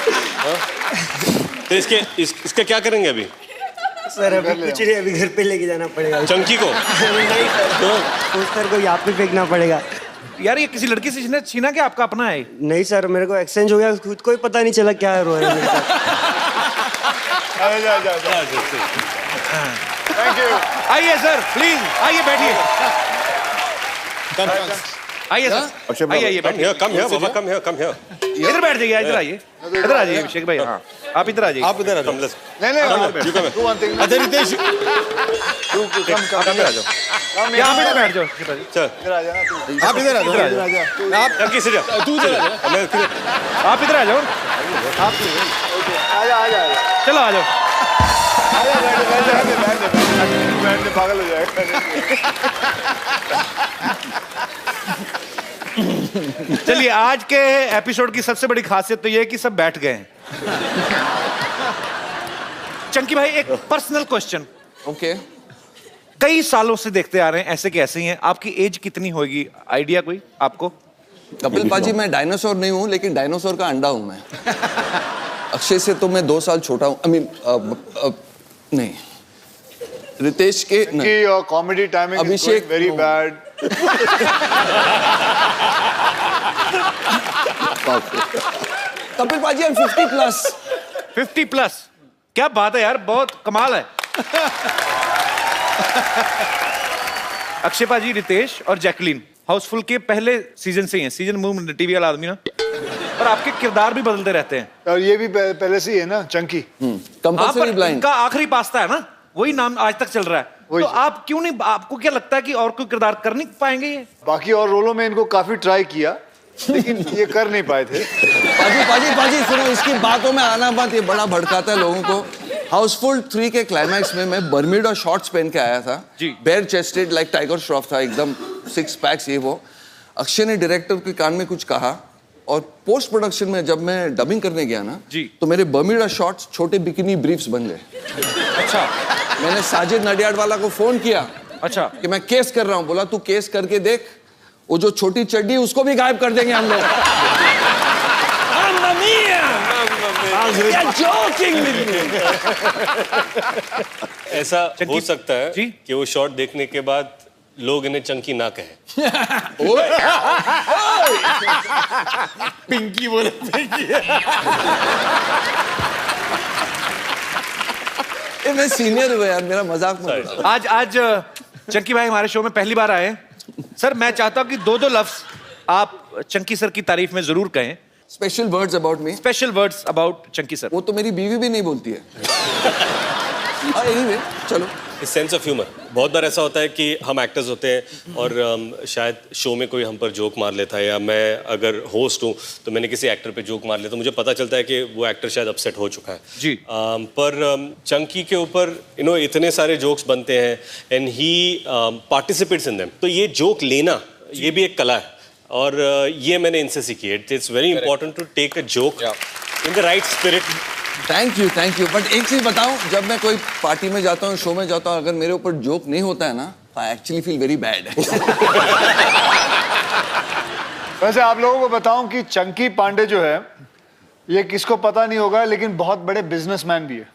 तो इसके क्या करेंगे अभी? सर अभी कुछ नहीं, अभी घर पे लेके जाना पड़ेगा चंकी को। नहीं सर, पोस्टर को यहाँ पे फेंकना पड़ेगा। यार ये किसी लड़की से छीना क्या? आपका अपना है? नहीं सर, मेरे को एक्सचेंज हो गया, खुद को ही पता नहीं चला क्या रो रहा है मेरे साथ। Thank you. आइए सर प्लीज, आइए बैठिए। आइए सर, आइए आइए बैठिए। कम है बाबा, कम है। इधर बैठ जाइए, इधर आइए, इधर आ जाइए अभिषेक भाई। हाँ आप इधर आ जाइए। आप इधर आ जाओ। नहीं You one thing. अच्छा रितेश, आप इधर आ जाओ, यहाँ पे बैठ जाओ। चल इधर आ जाना तू। आप इधर आ जाओ। आप चंकी से जा। तू इधर आ जा। आप इधर आ जाओ, आजा आजा आजा। चलो आ जाओ। बैठ दे, पागल हो जाएगा। चलिए आज के एपिसोड की सबसे बड़ी खासियत तो ये है कि सब बैठ गए हैं। चंकी भाई एक पर्सनल क्वेश्चन। ओके। कई सालों से देखते आ रहे हैं, ऐसे के ऐसे ही हैं। आपकी एज कितनी होगी, आइडिया कोई आपको? कपिल पाजी, मैं डायनासोर नहीं हूँ, लेकिन डायनासोर का अंडा हूँ मैं। अक्षय से तो मैं 2 साल छोटा हूँ। आई मीन नहीं, रितेश के कि your comedy timing is Abhishek very bad. Kapil पाजी, आई एम 50 प्लस। 50 प्लस, क्या बात है यार, बहुत कमाल है। अक्षय पाजी, रितेश और जैकलीन हाउसफुल के पहले सीजन से ही हैं। सीजन मूव टीवी वाला आदमी ना, और आपके किरदार भी बदलते रहते हैं। और ये भी पहले से ही है ना चंकी। Compulsory blind. इनका आखिरी पास्ता है ना, वही नाम आज तक चल रहा है। तो आप क्यों नहीं, आपको क्या लगता है कि और कोई किरदार कर नहीं पाएंगे ये? बाकी और रोलों में इनको काफी ट्राई किया, लेकिन ये कर नहीं पाए थे। पाजी सुनो, इसकी बातों में आना मत, ये बड़ा भड़काता है लोगों को। हाउसफुल 3 के क्लाइमैक्स में मैं बर्म्यूडा शॉर्ट्स पहन के आया था जी, bare chested like Tiger Shroff था, एकदम 6 पैक्स ये वो। अक्षय ने डायरेक्टर के कान में कुछ कहा, और पोस्ट प्रोडक्शन में जब मैं डबिंग करने गया ना जी, तो मेरे बर्म्यूडा शॉर्ट्स छोटे बिकिनी ब्रीफ्स बन गए। अच्छा। मैंने साजिद नडियाड वाला को फोन किया, अच्छा, कि मैं केस कर रहा हूँ। बोला तू केस करके देख, वो जो छोटी चड्डी उसको भी गायब कर देंगे हम लोग। ऐसा हो सकता है कि वो शॉट देखने के बाद लोग इन्हें चंकी ना कहें। पिंकी बोले पिंकी। ये मैं सीनियर हुआ यार, मेरा मजाक मत उड़ाओ। आज चंकी भाई हमारे शो में पहली बार आए हैं। सर मैं चाहता हूँ कि दो लफ्ज आप चंकी सर की तारीफ में जरूर कहें। Special words about me. Special words about Chunky sir. वो तो मेरी बीवी भी नहीं बोलती है। एनीवे चलो। सेंस ऑफ ह्यूमर, बहुत बार ऐसा होता है कि हम एक्टर्स होते हैं और शायद शो में कोई हम पर जोक मार लेता है, या मैं अगर होस्ट हूँ तो मैंने किसी एक्टर पे जोक मार लिया तो मुझे पता चलता है कि वो एक्टर शायद अपसेट हो चुका है जी। पर चंकी के ऊपर इतने सारे जोक्स बनते हैं and he participates in them, तो ये जोक लेना ये भी एक कला है और ये मैंने इनसे सीखी है। It's very important to take a joke in the right spirit. Thank you. But एक चीज बताऊं, जब मैं कोई पार्टी में जाता हूँ, शो में जाता हूँ, अगर मेरे ऊपर जोक नहीं होता है ना, I actually feel very bad. वैसे आप लोगों को बताऊं कि चंकी पांडे जो है, ये किसको पता नहीं होगा लेकिन बहुत बड़े बिजनेसमैन भी है।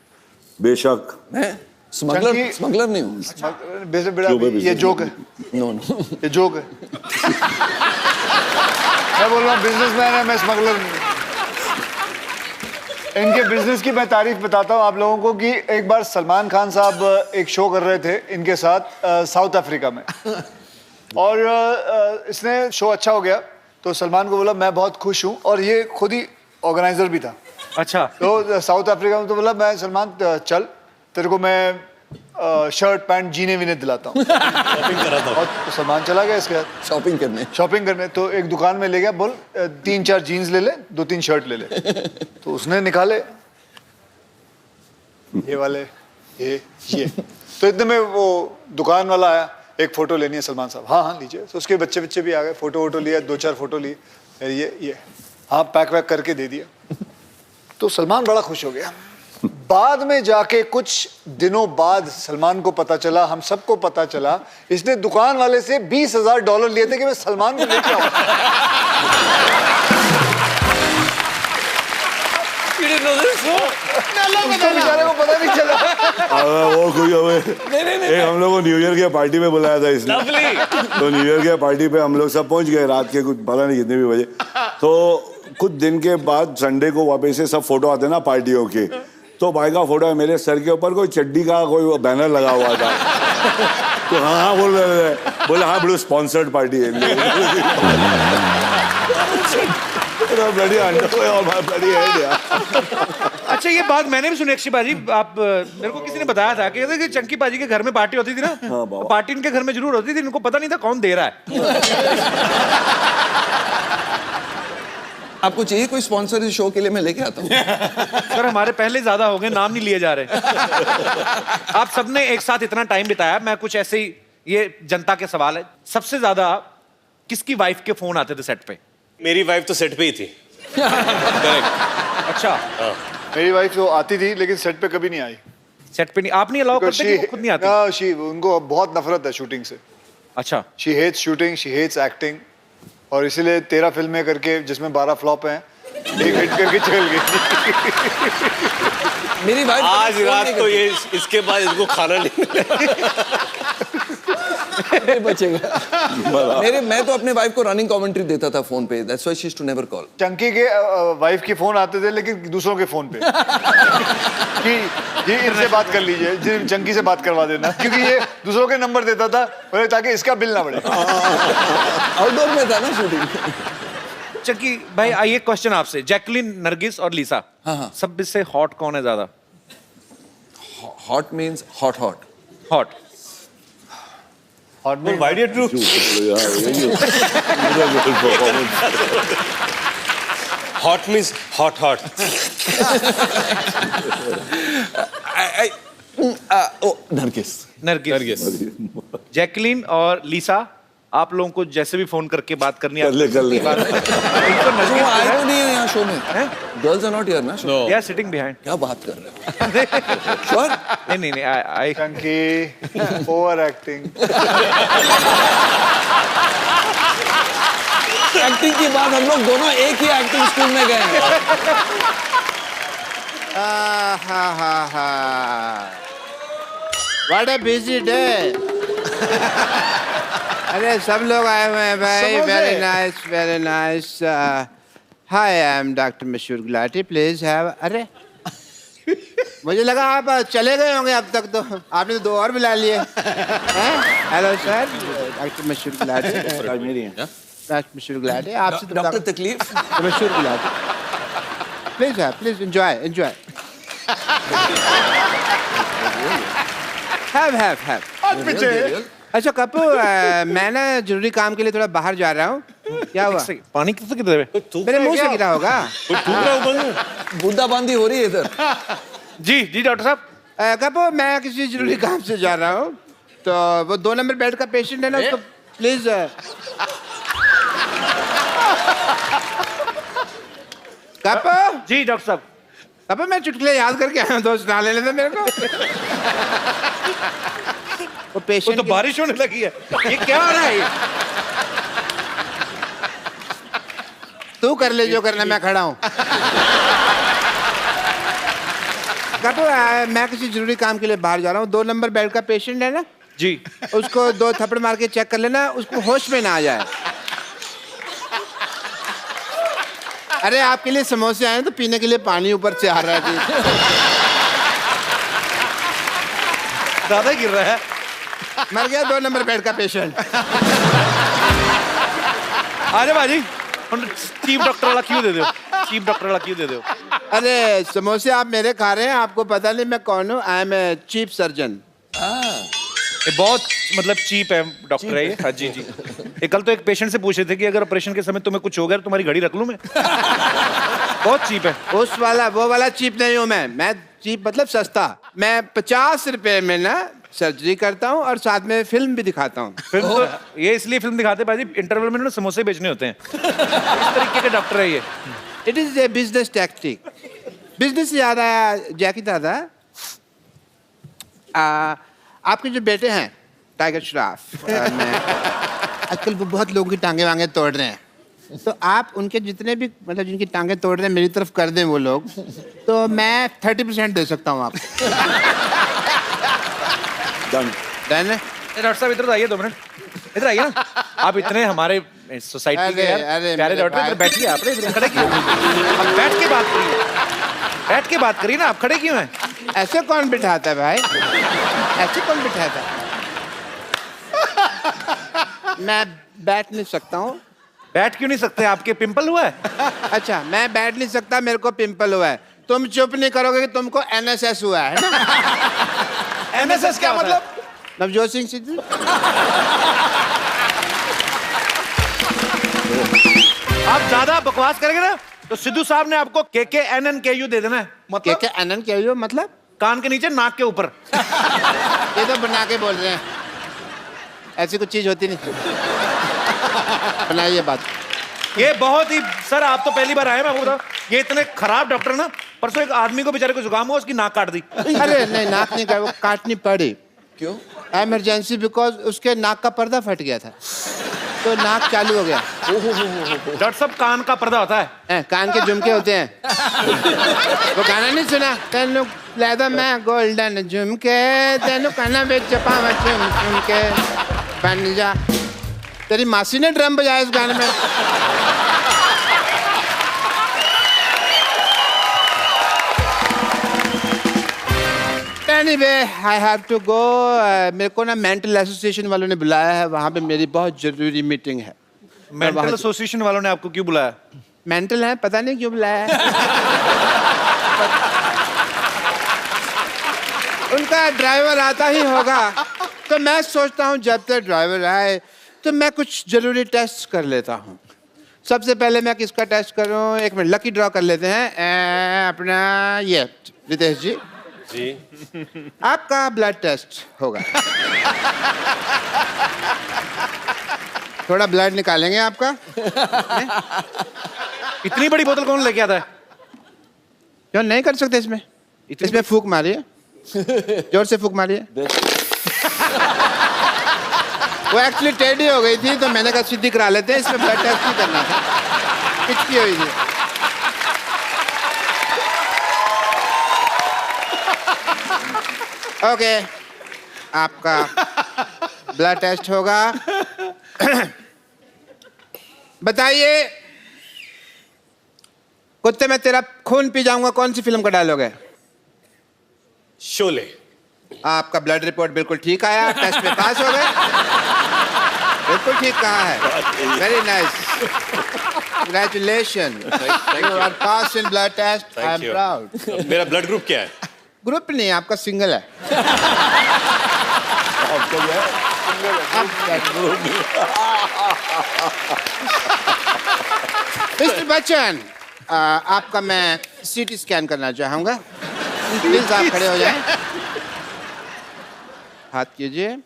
बेशक। मैं स्मगलर नहीं हूँ। ये जोक है। नो ये जोक है। मैं बोल रहा हूँ बिजनेसमैन है, मैं स्मगलर नहीं। इनके बिजनेस की मैं तारीफ बताता हूँ आप लोगों को कि एक बार सलमान खान साहब एक शो कर रहे थे इनके साथ साउथ अफ्रीका में, और इसने शो अच्छा हो गया तो सलमान को बोला मैं बहुत खुश हूँ, और ये खुद ही ऑर्गेनाइजर भी था। अच्छा। तो साउथ अफ्रीका में तो बोला मैं सलमान चल तेरे को मैं शर्ट पैंट जीने वीने दिलाता हूँ। और तो सलमान चला गया इसके साथ शॉपिंग करने। तो एक दुकान में ले गया, बोल 3-4 जीन्स ले ले, 2-3 शर्ट ले ले। तो उसने निकाले ये वाले ये तो इतने में वो दुकान वाला आया, एक फोटो लेनी है सलमान साहब। हाँ लीजिए। तो उसके बच्चे भी आ गए, फोटो लिया, 2-4 फोटो लिए, ये हाँ पैक वैक करके दे दिया। तो सलमान बड़ा खुश हो गया। बाद में जाके कुछ दिनों बाद सलमान को पता चला, हम सबको पता चला, इसने दुकान वाले से $20,000 लिए थे कि मैं सलमान को लेके आऊं। उसको बेचारे को पता नहीं चला। वो कोई हम लोग को न्यू ईयर के पार्टी में बुलाया था इसने। तो न्यू ईयर के पार्टी पे हम लोग सब पहुंच गए रात के कुछ पता नहीं कितने भी बजे। तो कुछ दिन के बाद संडे को वापस से सब फोटो आते ना पार्टियों के, तो भाई का फोटो है, मेरे सर के ऊपर कोई चड्डी का कोई बैनर लगा हुआ था। तो हाँ बोल रहे बोले हाँ बड़ो स्पॉन्सर्ड पार्टी है। अच्छा ये बात मैंने भी सुनी अक्षय बाजी, आप मेरे को किसी ने बताया था कि चंकी बाजी के घर में पार्टी होती थी ना। हाँ, पार्टी इनके घर में जरूर होती थी, इनको पता नहीं था कौन दे रहा है। आपको चाहिए कोई स्पॉन्सर इस शो के लिए, मैं लेके आता हूँ। सर हमारे पहले ज्यादा हो गए, नाम नहीं लिए जा रहे। आप सबने एक साथ इतना टाइम बिताया, मैं कुछ ऐसे ही, ये जनता के सवाल है, सबसे ज्यादा किसकी वाइफ के फोन आते थे सेट पे? मेरी वाइफ तो सेट पे ही थी। अच्छा। मेरी वाइफ तो आती थी लेकिन सेट पे कभी नहीं आई। सेट पे नहीं, आप नहीं अलाउ करते कि वो खुद नहीं आती? उनको बहुत नफरत है शूटिंग से। अच्छा। She hates shooting, she hates acting, और इसीलिए 13 फिल्में करके जिसमें 12 फ्लॉप हैं, एक हिट करके चल गई। मेरी वाइफ आज रात तो ये इसके बाद इसको खाना नहीं बचेगा। मैं तो अपने वाइफ को रनिंग कमेंट्री देता था फोन पे, that's why she used to never call. Chunky के वाइफ के फोन आते थे लेकिन दूसरों के फोन पे कि ये इनसे बात कर लीजिए, चंकी से बात करवा देना, क्योंकि ये दूसरों के नंबर देता था ताकि इसका बिल ना बढ़े। आउटडोर में था ना शूटिंग। चंकी भाई आइए क्वेश्चन आपसे, जैकलिन, नरगिस और लीसा, सब से हॉट कौन है ज्यादा? Hot means hot hot why do you do? Hot means hot. Nargis. Jacqueline और लीसा, आप लोगों को जैसे भी फोन करके बात करनी है, कर ले। इनको नरगिस आए तो नहीं है यहाँ शो में? गर्ल्स आर नॉट हियर ना? They are sitting behind. क्या बात कर रहे हो? श्योर? नहीं I Chunky over acting. Acting की बात, हम लोग दोनों एक ही एक्टिंग स्कूल में गए हैं। What a busy day. अरे सब लोग आए हुए हैं भाई, very nice. Hi, I am doctor मशहूर गुलाटी, प्लीज हैव। अरे मुझे लगा आप चले गए होंगे अब तक, तो आपने तो 2 और बुला लिए। हेलो सर, डॉक्टर मशहूर गुलाटी। मेरी है डॉक्टर मशहूर गुलाटी, आपसे तो डॉक्टर तकलीफ। मशहूर गुलाटी। प्लीज है, प्लीज एंजॉय एंजॉय। हैव। अच्छा कपू, मैं ना जरूरी काम के लिए थोड़ा बाहर जा रहा हूँ। क्या हुआ? पानी किससे गिर रहा है? मेरे मुंह से गिरा होगा। बूंदाबांदी हो रही है इधर। जी जी डॉक्टर साहब। कपू, मैं किसी जरूरी काम से जा रहा हूँ, तो वो 2 नंबर बेड का पेशेंट है ना, उसको प्लीज। कपू। जी डॉक्टर साहब। कपू, मैं चुटकुले याद करके आया हूँ, दोस्त ना ले लेते मेरे को। वो पेशेंट तो बारिश होने लगी है, ये क्या हो रहा है? ये तू कर ले जो करना, मैं खड़ा हूँ। कपू, मैं किसी जरूरी काम के लिए बाहर जा रहा हूँ। 2 नंबर बेड का पेशेंट है ना जी, उसको 2 थप्पड़ मार के चेक कर लेना, उसको होश में ना आ जाए। अरे आपके लिए समोसे आए तो पीने के लिए पानी ऊपर से आ रहा है। ज्यादा गिर रहा है। मर गया 2 नंबर बेड का पेशेंट। अरे बाजी, चीफ डॉक्टर वाला क्यों दे दो? चीफ डॉक्टर वाला क्यों दे दो? अरे समोसे आप मेरे खा रहे हैं, आपको पता नहीं मैं कौन हूँ। I am a chief surgeon. ये बहुत मतलब चीप है डॉक्टर है ये। हाँ जी जी। ये कल तो एक पेशेंट से पूछ रहे थे कि अगर ऑपरेशन के समय तुम्हें कुछ हो गया तो तुम्हारी घड़ी रख लूं मैं। बहुत चीप है। उस वाला वो वाला चीप नहीं हूँ मैं चीप मतलब सस्ता। मैं 50 रुपए में ना सर्जरी करता हूँ और साथ में फिल्म भी दिखाता हूँ। फिल्म तो ये इसलिए फिल्म दिखाते भाई, इंटरवल में ना समोसे बेचने होते हैं। इस तरीके के डॉक्टर है ये। It is a business tactic. Business से याद आया जैकी दादा, आपके जो बेटे हैं टाइगर श्रॉफ, आजकल वो बहुत लोगों की टांगे वांगे तोड़ रहे हैं, तो आप उनके जितने भी मतलब जिनकी टांगे तोड़ रहे हैं मेरी तरफ कर दें वो लोग, तो मैं 30% दे सकता हूँ आपको। डन है? डॉक्टर साहब इधर आइए 2 मिनट, इधर आइए ना। आप इतने हमारे सोसाइटी के यार प्यारे डॉक्टर, इधर बैठिए। आप खड़े क्यों? आप बैठ के बात करिए, बैठ के बात करिए ना। आप खड़े क्यों हैं? ऐसे कौन बिठाता है भाई? ऐसे कौन बिठाता है? मैं बैठ नहीं सकता हूँ। बैठ क्यों नहीं सकते? आपके पिंपल हुआ है? अच्छा, मैं बैठ नहीं सकता, मेरे को पिंपल हुआ है। तुम चुप नहीं करोगे कि तुमको NSS हुआ है ना? NSS क्या मतलब? नवजोत सिंह सिद्धू। आप ज्यादा बकवास करेंगे ना तो सिद्धू साहब ने आपको KKNNKU दे देना है। मतलब KKNNKU मतलब कान के नीचे नाक के ऊपर। ये तो बना के बोल रहे हैं, ऐसी कुछ चीज होती नहीं। बनाइए बात। ये बहुत ही सर, आप तो पहली बार आए, मैं आपको बताऊं, ये इतने खराब डॉक्टर ना, परसों एक आदमी को बेचारे को जुकाम हुआ, उसकी नाक काट दी। अरे नहीं, नाक नहीं, वो काटनी पड़ी। क्यों? इमरजेंसी, बिकॉज उसके नाक का पर्दा फट गया था, तो नाक चालू हो गया। डॉक्टर साहब, कान का पर्दा होता है? कान के झुमके होते हैं। वो गाना नहीं सुना? तेनू लैदा मैं गोल्डन झुमके, तेनू काना बेच पावा झुमके बन जा। तेरी मासी ने ड्रम बजाया इस गाने में। Anyway, I have to go. मेरे को ना मेंटल एसोसिएशन वालों ने बुलाया है, वहाँ पे मेरी बहुत जरूरी मीटिंग है। मेंटल एसोसिएशन वालों ने आपको क्यों बुलाया? मेंटल है, पता नहीं क्यों बुलाया है। उनका ड्राइवर आता ही होगा, तो मैं सोचता हूँ जब तक ड्राइवर आए तो मैं कुछ जरूरी टेस्ट कर लेता हूँ। सबसे पहले मैं किसका टेस्ट करूँ? एक मिनट, लकी ड्रॉ कर लेते हैं। अपना ये रितेश जी, आपका ब्लड टेस्ट होगा। थोड़ा ब्लड निकालेंगे आपका। इतनी बड़ी बोतल कौन लेके आता है? क्यों नहीं कर सकते इसमें? इसमें फूंक मारिए, जोर से फूंक मारिए। वो एक्चुअली टेढ़ी हो गई थी, तो मैंने कहा सीधी करा लेते हैं, इसमें ब्लड टेस्ट नहीं करना था, पिचकी हुई थी। ओके, आपका ब्लड टेस्ट होगा। बताइए, कुत्ते में तेरा खून पी जाऊंगा कौन सी फिल्म का डायलॉग है? शोले। आपका ब्लड रिपोर्ट बिल्कुल ठीक आया, टेस्ट में पास हो गए। बिल्कुल ठीक कहा है। Very nice, congratulation, you are pass in blood test. I am proud. मेरा ब्लड ग्रुप क्या है? ग्रुप नहीं, आपका सिंगल है। मिस्टर बच्चन, आपका मैं सीटी स्कैन करना चाहूंगा। प्लीज आप खड़े हो जाएं। हाथ कीजिए।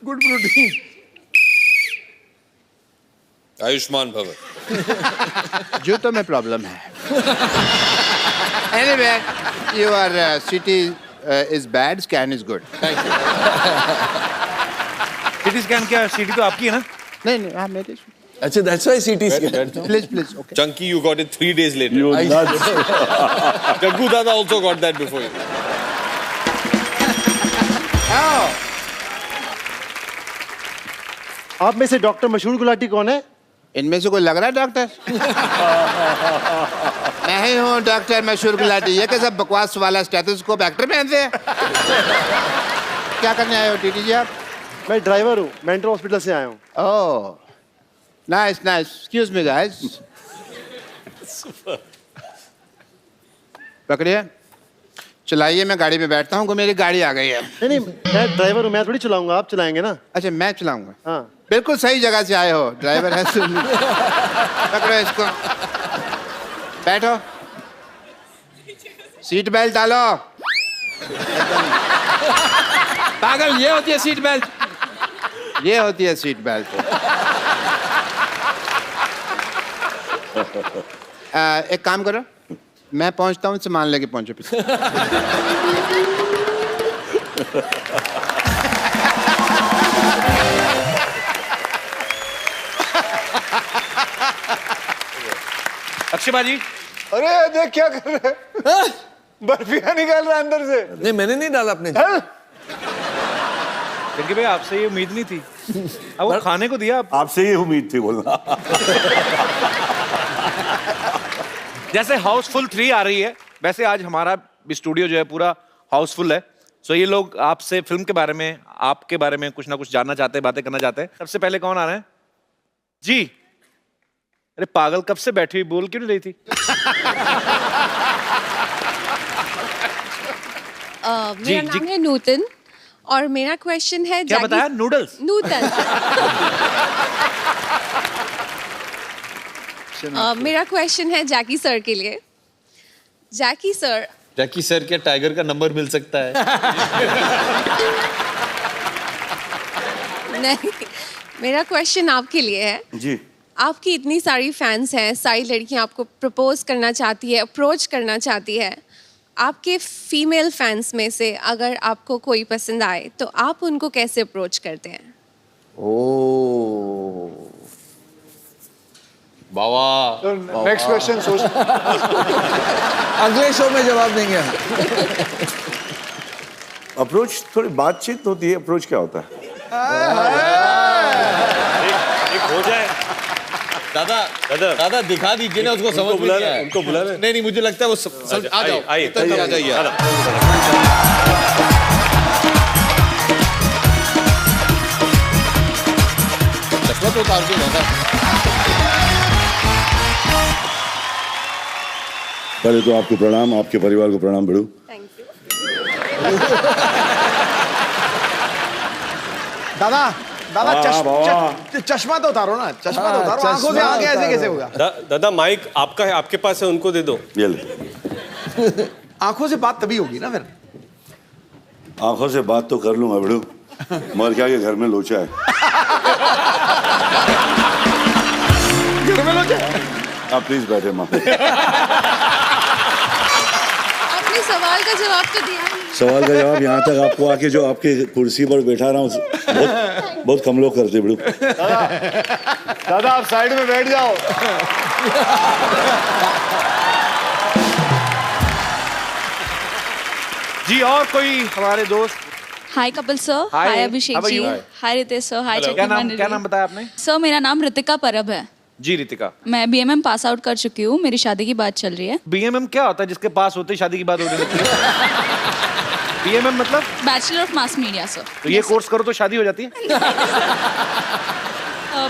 Good protein. आयुष्मान भव। जूतों में प्रॉब्लम है। Anyway, your CT is bad, scan is good. Thank you. CT scan क्या? सीटी तो आपकी है ना? नहीं नहीं, हाँ मेरी। अच्छा, that's why CT scan. Please, okay. Chunky, you got it 3 days later. You nuts. Jaggu Dada also got that before you. आप में से डॉक्टर मशहूर गुलाटी कौन है? इनमें से कोई लग रहा है डॉक्टर? मैं ही हूँ डॉक्टर मशहूर गुलाटी। ये कैसा बकवास वाला स्टेथोस्कोप एक्टर पहनते हैं? क्या करने आए हो टीटी जी आप? मैं ड्राइवर हूँ, मेंटल हॉस्पिटल से आया हूँ। Oh, nice nice. Excuse me guys. पकड़िए, चलाइए, मैं गाड़ी में बैठता हूँ। मेरी गाड़ी आ गई है। नहीं, मैं ड्राइवर हूँ, मैं थोड़ी चलाऊंगा, आप चलाएंगे ना। अच्छा, मैं चलाऊंगा? हाँ, बिल्कुल सही जगह से आए हो, ड्राइवर है। सुन, पकड़ो इसको, बैठो, सीट बेल्ट डालो। पागल, ये होती है सीट बेल्ट, ये होती है सीट बेल्ट। एक काम करो, मैं पहुंचता हूँ, सामान लेके पहुंचो पीछे। अक्षय बाजी, अरे देख क्या कर रहे हैं? बर्फिया निकाल रहा है अंदर से। नहीं, मैंने नहीं डाला अपने। जंकी भाई, आपसे ये उम्मीद नहीं थी। अब वो खाने को दिया आपसे ये उम्मीद थी बोलना। जैसे हाउसफुल 3 आ रही है, वैसे आज हमारा स्टूडियो जो है पूरा हाउसफुल है। सो ये लोग आपसे फिल्म के बारे में, आपके बारे में कुछ ना कुछ जानना चाहते हैं, बातें करना चाहते हैं। सबसे पहले कौन आ रहे हैं जी? अरे पागल, कब से बैठी हुई, बोल क्यों नहीं रही थी? मेरा नाम है नूतन और मेरा क्वेश्चन है क्या बताया? नूडल्स? नूतन। मेरा क्वेश्चन है जैकी सर के लिए। जैकी सर क्या टाइगर का नंबर मिल सकता है? नहीं, मेरा क्वेश्चन आपके लिए है जी। आपकी इतनी सारी फैंस हैं, सारी लड़कियां आपको प्रपोज करना चाहती है, अप्रोच करना चाहती है। आपके फीमेल फैंस में से अगर आपको कोई पसंद आए तो आप उनको कैसे अप्रोच करते हैं? ओह बाबा, नेक्स्ट क्वेश्चन सोच। अगले शो में जवाब देंगे हम। अप्रोच थोड़ी बातचीत होती है, अप्रोच क्या होता है? एक हो जाए। दादा दिखा दीजिए ना उसको, समझ में आया। उनको बुला ले। नहीं, मुझे लगता है वो आ जाओ, आइए, आ जाइए। चश्मा तो उतार के दादा। पहले तो आपको प्रणाम, आपके परिवार को प्रणाम बड़ू। Thank you. दादा चश्मा तो उतारो ना, चश्मा तो उतारो। आंखों से आगे ऐसे कैसे होगा? दादा माइक आपका है, आपके पास है, उनको दे दो। ये ले। आंखों से बात तभी होगी ना फिर। आंखों से बात तो कर लूंगा बड़ू, मगर क्या के घर में लोचा है। घर में लोचा? आप प्लीज बैठे माँ। आपने सवाल का जवाब तो दिया नहीं। सवाल का जवाब यहाँ तक आपको आके जो आपके कुर्सी पर बैठा रहा हूँ बहुत बहुत कम लोग करते बड़ू। दादा आप साइड में बैठ जाओ। जी और कोई हमारे दोस्त? Hi Kapil sir, Hi. Hi Abhishek How are जी, you? Hi Ritesh sir, hi क्या नाम बताया आपने? सर मेरा नाम रितिका परब है। जी रितिका। मैं बीएमएम पास आउट कर चुकी हूँ, मेरी शादी की बात चल रही है। बीएमएम क्या होता है जिसके पास होते ही शादी की बात हो रही है? बीएमएम मतलब? Bachelor of mass media sir. तो ये कोर्स करो तो शादी हो जाती है?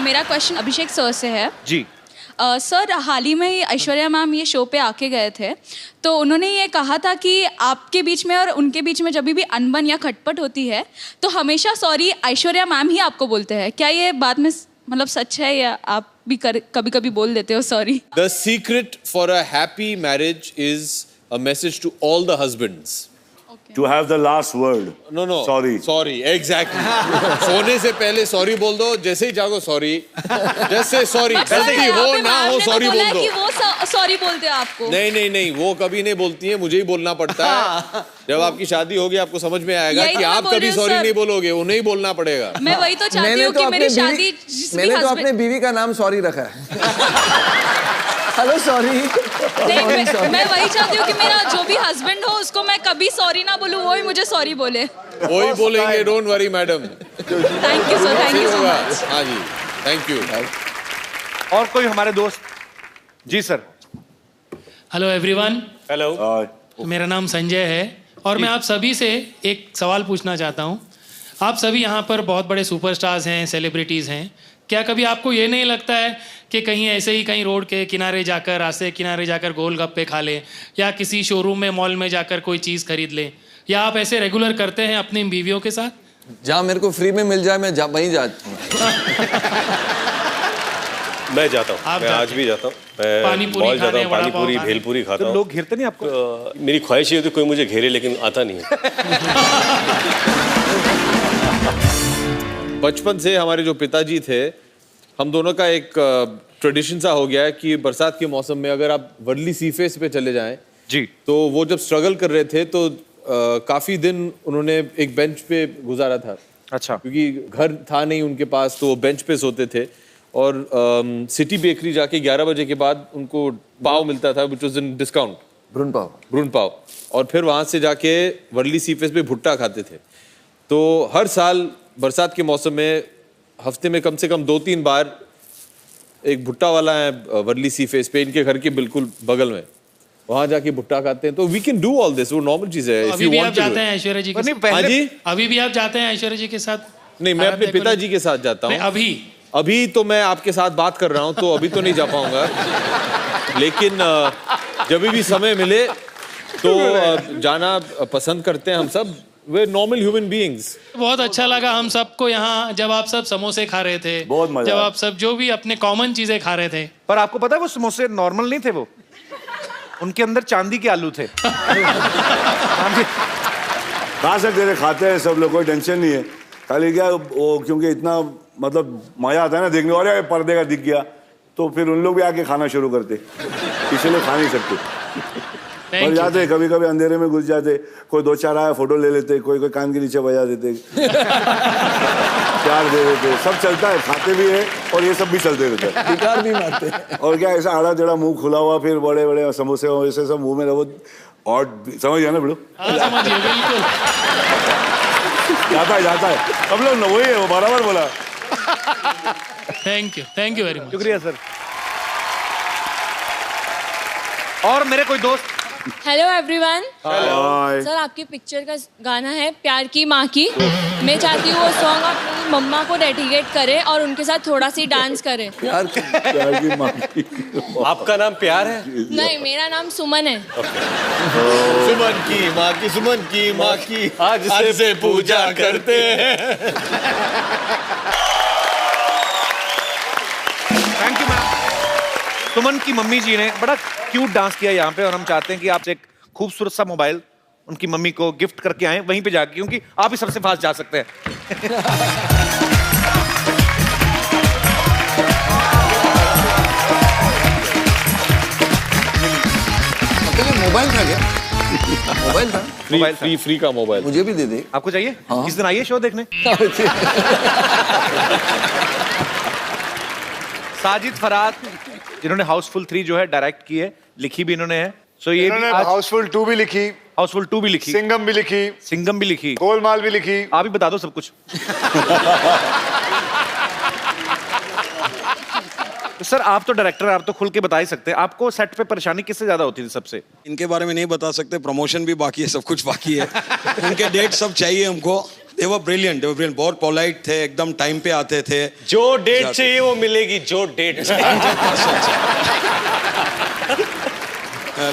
मेरा क्वेश्चन अभिषेक सर से है। जी। सर हाल ही में ही ऐश्वर्या मैम ये शो पे आके गए थे, तो उन्होंने ये कहा था कि आपके बीच में और उनके बीच में जब भी अनबन या खटपट होती है तो हमेशा सॉरी ऐश्वर्या मैम ही आपको बोलते हैं। क्या ये बात में मतलब सच है या आप भी कभी कभी बोल देते हो sorry? The secret for a happy marriage is a message to all the husbands. To have the last word. No, no. Sorry. Sorry, exactly. सोने से पहले सॉरी बोल दो, जैसे ही जागो सॉरी, जैसे सॉरी, गलती हो ना हो सॉरी बोल दो। कि वो सॉरी बोलते हैं आपको? नहीं नहीं नहीं, वो कभी नहीं बोलती है, मुझे ही बोलना पड़ता है। जब आपकी शादी होगी आपको समझ में आएगा कि आप कभी सॉरी नहीं बोलोगे, उन्हें ही बोलना पड़ेगा। मैं वही तो चाहती हूँ कि मेरी शादी मैंने तो अपने बीवी का नाम सॉरी रखा है। Hello sorry. मैं वही चाहती हूँ कि मेरा जो भी हस्बैंड हो उसको मैं कभी सॉरी ना बोलूँ, वो ही मुझे सॉरी बोले। वही बोलेंगे, don't worry madam. Thank you sir, thank you so much. हाँ जी, थैंक यू। और कोई हमारे दोस्त? जी सर। Hello everyone. हेलो। मेरा नाम संजय है और मैं आप सभी से एक सवाल पूछना चाहता हूँ। आप सभी यहाँ पर बहुत बड़े सुपरस्टार्स हैं, सेलिब्रिटीज़ हैं। क्या कभी आपको ये नहीं लगता है कि कहीं ऐसे ही कहीं रोड के किनारे जाकर, रास्ते के किनारे जाकर गोलगप्पे खा लें या किसी शोरूम में, मॉल में जाकर कोई चीज़ खरीद लें, या आप ऐसे रेगुलर करते हैं अपनी बीवियों के साथ? जहाँ मेरे को फ्री में मिल जाए मैं वहीं जाता हूँ। मैं जाता हूँ, मैं आज भी जाता हूँ। मैं मॉल जाता हूँ, पानी पूरी भेलपूरी खाता हूँ। तो लोग घेरते नहीं आपको? मेरी ख्वाहिश ये होती है कोई मुझे घेरे, लेकिन आता नहीं है। बचपन से हमारे जो पिताजी थे, हम दोनों का एक ट्रेडिशन सा हो गया है कि बरसात के मौसम में अगर आप वर्ली सी फेस पे चले जाएं जी, तो वो जब स्ट्रगल कर रहे थे तो काफी दिन उन्होंने एक बेंच पे गुजारा था। अच्छा। क्योंकि घर था नहीं उनके पास, तो वो बेंच पे सोते थे और सिटी बेकरी जाके 11 बजे के बाद उनको पाव मिलता था, विच वाज इन डिस्काउंट, भ्रूण पाव, और फिर वहाँ से जाके वर्ली सी फेस पे भुट्टा खाते थे। तो हर साल बरसात के मौसम में हफ्ते में कम से कम 2-3 बार एक भुट्टा वाला है वर्ली सी फेस पे, इनके घर के बिल्कुल बगल में, वहां जाके भुट्टा खाते हैं। तो we can do all this, वो नॉर्मल चीज है। अभी भी आप जाते हैं ऐश्वर्या जी के साथ? हाँ जी, अभी भी आप जाते हैं ऐश्वर्या जी के साथ? नहीं, मैं अपने पिताजी के साथ जाता हूँ। अभी तो मैं आपके साथ बात कर रहा हूँ, तो अभी तो नहीं जा पाऊंगा, लेकिन जब भी समय मिले तो जाना पसंद करते हैं हम सब। वे नॉर्मल ह्यूमन बीइंग्स। बहुत अच्छा लगा हम सबको यहाँ, जब आप सब समोसे खा रहे थे, बहुत मजा, जब आप सब जो भी अपने कॉमन चीजें खा रहे थे। पर आपको पता है वो समोसे नॉर्मल नहीं थे, वो उनके अंदर चांदी के आलू थे। खा सकते थे, खाते हैं सब लोग, कोई टेंशन नहीं है। खाली क्या वो, क्योंकि इतना मतलब मजा आता है ना देखने, और पर्दे का दिख गया तो फिर उन लोग भी आके खाना शुरू करते, इसलिए खा नहीं सकते। मर जाते, कभी कभी अंधेरे में घुस जाते, कोई 2-4 आया फोटो ले लेते, कोई कान के नीचे बजा देते, प्यार दे देते, सब चलता है, खाते भी है और ये सब भी चलते रहते हैं, गिटार भी मारते हैं। और क्या ऐसा आड़ा टेढ़ा मुंह खुला हुआ, फिर बड़े बड़े समोसे वैसे सब मुंह में रहो, और समझ गया ना बेटो? जाता है सब लोग, वही है, वो बराबर बोला। Thank you very much. शुक्रिया सर। और मेरे कोई दोस्त? Hello everyone. हाय। सर आपकी पिक्चर का गाना है प्यार की माँ की, मैं चाहती हूँ वो सॉन्ग अपनी मम्मा को डेडिकेट करें और उनके साथ थोड़ा सी डांस करें। प्यार की माँ की। आपका नाम प्यार है? नहीं, मेरा नाम सुमन है। सुमन की माँ की, सुमन की माँ की आज से पूजा करते हैं। Thank you ma'am. सुमन की मम्मी जी ने बड़ा क्यूट डांस किया यहाँ पे, और हम चाहते हैं कि आप एक खूबसूरत सा मोबाइल उनकी मम्मी को गिफ्ट करके आए वहीं पे जाके, क्योंकि आप ही सबसे फास्ट जा सकते हैं। मोबाइल था क्या? मोबाइल था। फ्री का मोबाइल। मुझे भी दे दे। आपको चाहिए? किस दिन आइए शो देखने। साजिद फरात जिन्होंने हाउसफुल 3 जो है डायरेक्ट की है, लिखी भी इन्होंने है। सो ये इन्होंने हाउसफुल 2 भी लिखी, हाउसफुल 2 भी लिखी, सिंघम भी लिखी, गोलमाल भी लिखी। आप ही बता दो सब कुछ। तो सर आप तो डायरेक्टर, आप तो खुल के बता ही सकते हैं, आपको सेट पे परेशानी किससे ज्यादा होती थी सबसे? इनके बारे में नहीं बता सकते, प्रमोशन भी बाकी है, सब कुछ बाकी है। उनके डेट सब चाहिए हमको। They were brilliant, बहुत पोलाइट थे, एकदम टाइम पे आते थे। जो डेट चाहिए वो मिलेगी, जो डेट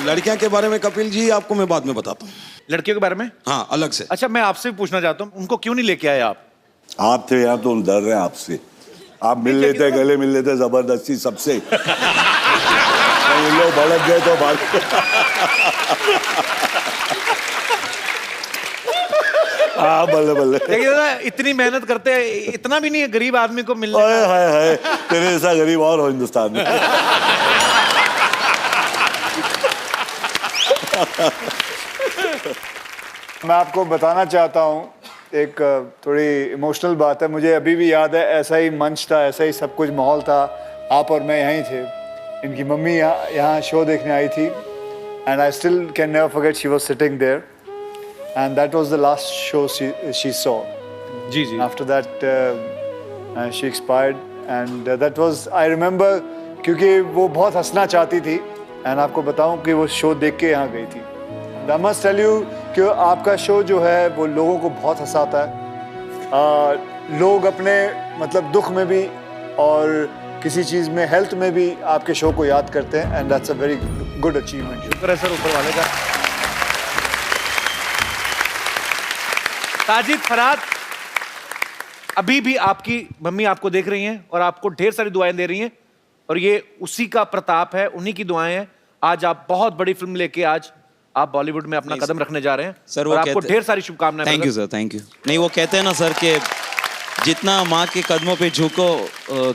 लड़कियां के बारे में कपिल जी आपको मैं बाद में बताता हूँ। लड़कियों के बारे में? हाँ, अलग से। अच्छा मैं आपसे भी पूछना चाहता हूँ, उनको क्यों नहीं लेके आए आप? आप थे यहाँ तो हम डर रहे हैं आपसे। आप मिल लेते, गले मिल लेते जबरदस्ती सबसे। लोग भड़क गए तो भाग। हाँ बल्ले बल्ले। देखिए ना इतनी मेहनत करते हैं, इतना भी नहीं है गरीब आदमी को मिलने। हाय तेरे जैसा गरीब और हो हिंदुस्तान में। मैं आपको बताना चाहता हूँ एक थोड़ी इमोशनल बात है। मुझे अभी भी याद है, ऐसा ही मंच था, ऐसा ही सब कुछ माहौल था, आप और मैं यहीं थे। इनकी मम्मी यहाँ शो देखने आई थी and I still can never forget she was sitting there and that was the last show she saw. जी जी। After that she expired and that was, I remember, क्योंकि वो बहुत हंसना चाहती थी एंड आपको बताऊं कि वो शो देख के यहाँ गई थी। आई मस्ट टेल यू कि आपका शो जो है वो लोगों को बहुत हंसाता है। लोग अपने मतलब दुख में भी और किसी चीज़ में, हेल्थ में भी आपके शो को याद करते हैं and that's a very good achievement. शुक्र है सर ऊपर वाले का। साजिद फरात, अभी भी आपकी मम्मी आपको देख रही हैं और आपको ढेर सारी दुआएं दे रही हैं और ये उसी का प्रताप है, उन्हीं की दुआएं हैं। आज आप बहुत बड़ी फिल्म लेके आज आप बॉलीवुड में अपना कदम रखने जा रहे हैं सर, और आपको ढेर सारी शुभकामनाएं। Thank you sir, thank you. नहीं, वो कहते हैं ना सर कि जितना माँ के कदमों पे झुको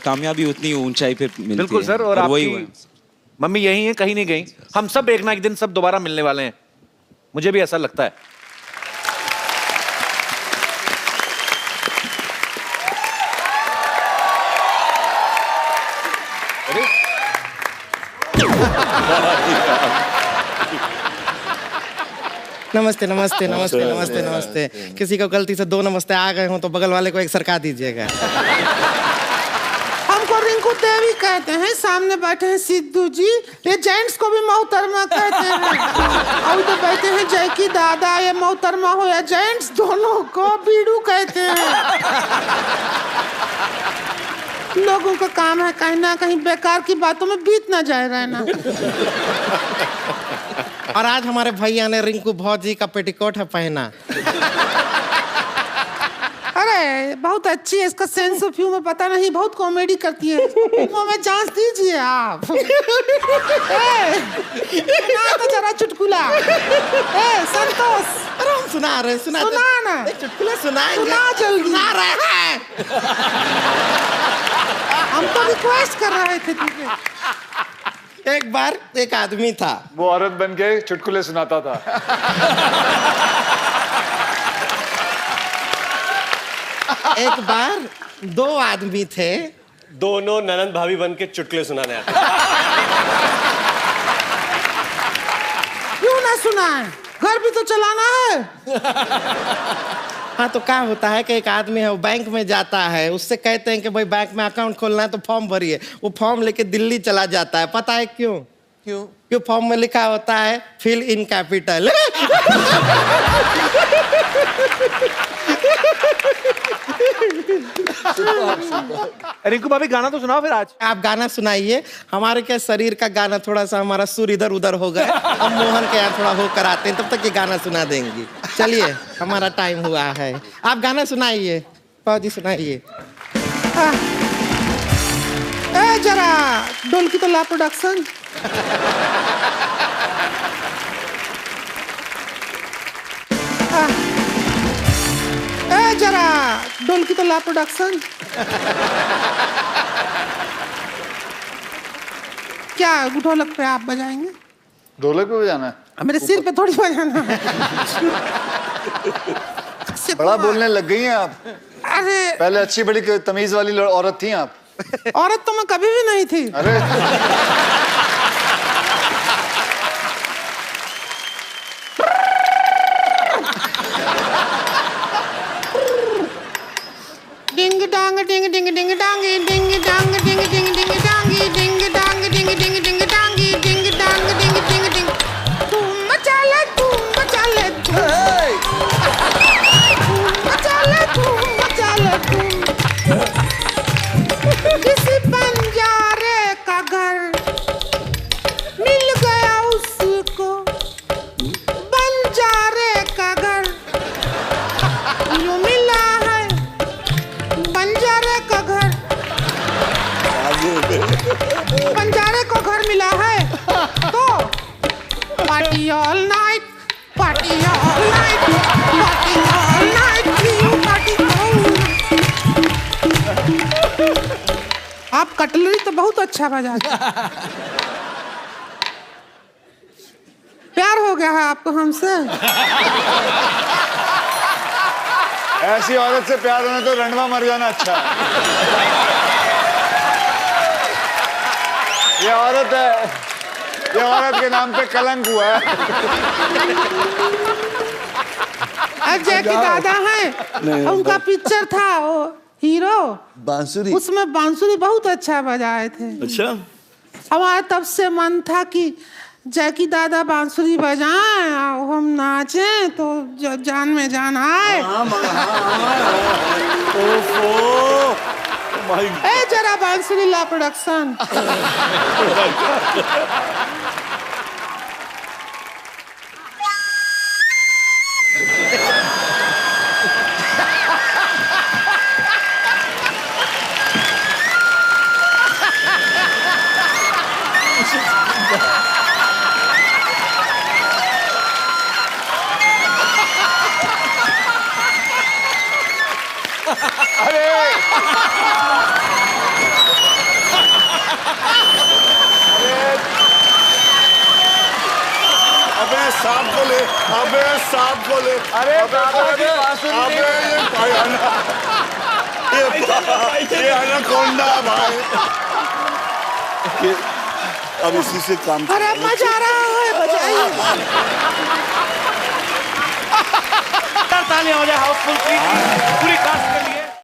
कामयाबी उतनी ऊंचाई पे मिलती है। बिल्कुल सर, और आपकी मम्मी यही है, कहीं नहीं गई। हम सब एक ना एक दिन सब दोबारा मिलने वाले हैं, मुझे भी ऐसा लगता है। नमस्ते नमस्ते नमस्ते नमस्ते नमस्ते। किसी को गलती से 2 नमस्ते आ गए हो तो बगल वाले को एक सरका दीजिएगा। हमको रिंकू देवी कहते हैं, सामने बैठे हैं सिद्धू जी, ये जेंट्स को भी मोहतरमा कहते हैं। और तो बैठे हैं जैकी दादा, ये मोहतरमा हो या जेंट्स दोनों को बीड़ू कहते हैं। लोगों का काम है कहीं ना कहीं बेकार की बातों में बीत ना जाए रहना। और आज हमारे भैया ने रिंकू भौजी का पेटीकोट है पहना। अरे बहुत अच्छी है, इसका सेंस ऑफ ह्यूमर पता नहीं, बहुत कॉमेडी करती है। फिल्मों में चांस दीजिए आप। सुना तो जरा चुटकुला। संतोष, अरे हम सुना रहे, सुना ना, चुटकुला सुनाएंगे। सुना जल्दी। सुना रहे हैं। हम तो रिक्वेस्ट कर रहे थे तुझे। एक बार एक आदमी था, वो औरत बन के चुटकुले सुनाता था। एक बार 2 आदमी थे, दोनों ननंद भाभी बन के चुटकुले सुनाने आते। क्यों ना सुनाए, घर भी तो चलाना है। हाँ तो क्या होता है कि एक आदमी है वो बैंक में जाता है, उससे कहते हैं कि भाई बैंक में अकाउंट खोलना है तो फॉर्म भरिए। वो फॉर्म लेके दिल्ली चला जाता है, पता है क्यों? क्यों फॉर्म में लिखा होता है फिल इन कैपिटल। रिंकू भाभी गाना तो सुनाओ फिर आज। आप गाना सुनाइए, हमारे क्या शरीर का गाना थोड़ा सा हमारा सुर इधर उधर हो गया, हम मोहन के यहाँ थोड़ा होकर आते हैं, तब तक ये गाना सुना देंगी। चलिए हमारा टाइम हुआ है, आप गाना सुनाइए, फौजी सुनाइए। जरा ढोलकी तो ला प्रोडक्शन। जरा ढोलकी तो ला प्रोडक्शन। क्या ढोलक पे आप बजाएंगे? ढोलक पे बजाना है? मेरे सिर पे थोड़ी बजाना है। बड़ा बोलने लग गई हैं आप। अरे पहले अच्छी बड़ी तमीज वाली औरत थी आप। औरत तो मैं कभी भी नहीं थी। अरे डिंग डांग डिंग डिंग डिंग डांगी डिंग डांग डिंग डिंग डिंग डांगी डिंग डांग डिंग डिंग डिंग डांगी डिंग डांग डिंग डिंग डिंग धूम मचा ले धूम मचा ले धूम मचा ले धूम। किसी बंजारे का घर मिल गया उसको, बंजारे का घर यूं मिला है बंजारे का घर। बंजारे को घर मिला है तो party all night, party all night, party all night, party all. आप कटलरी तो बहुत अच्छा बजाते हैं। प्यार हो गया है आपको हमसे? ऐसी औरत से प्यार होना तो रंडवा मर जाना अच्छा है। ये औरत है, ये औरत के नाम पे कलंक हुआ है। जैकी दादा है, उनका पिक्चर था वो हीरो, बांसुरी, उसमें बांसुरी बहुत अच्छा बजाए थे। अच्छा, हमारा तब से मन था कि जैकी दादा बांसुरी बजाएं और हम नाचें तो जान में जान आए। ए जरा बांसुरी ला प्रोडक्शन। अबे सांप को ले, अबे सांप को ले। अरे दादा की बांसुरी अबे ये एनाकोंडा भाई। अब इसी से काम। अरे मजा आ रहा है, बजाइए। तालियां हो जाए हाउसफुल 3 पूरी कास्ट के लिए।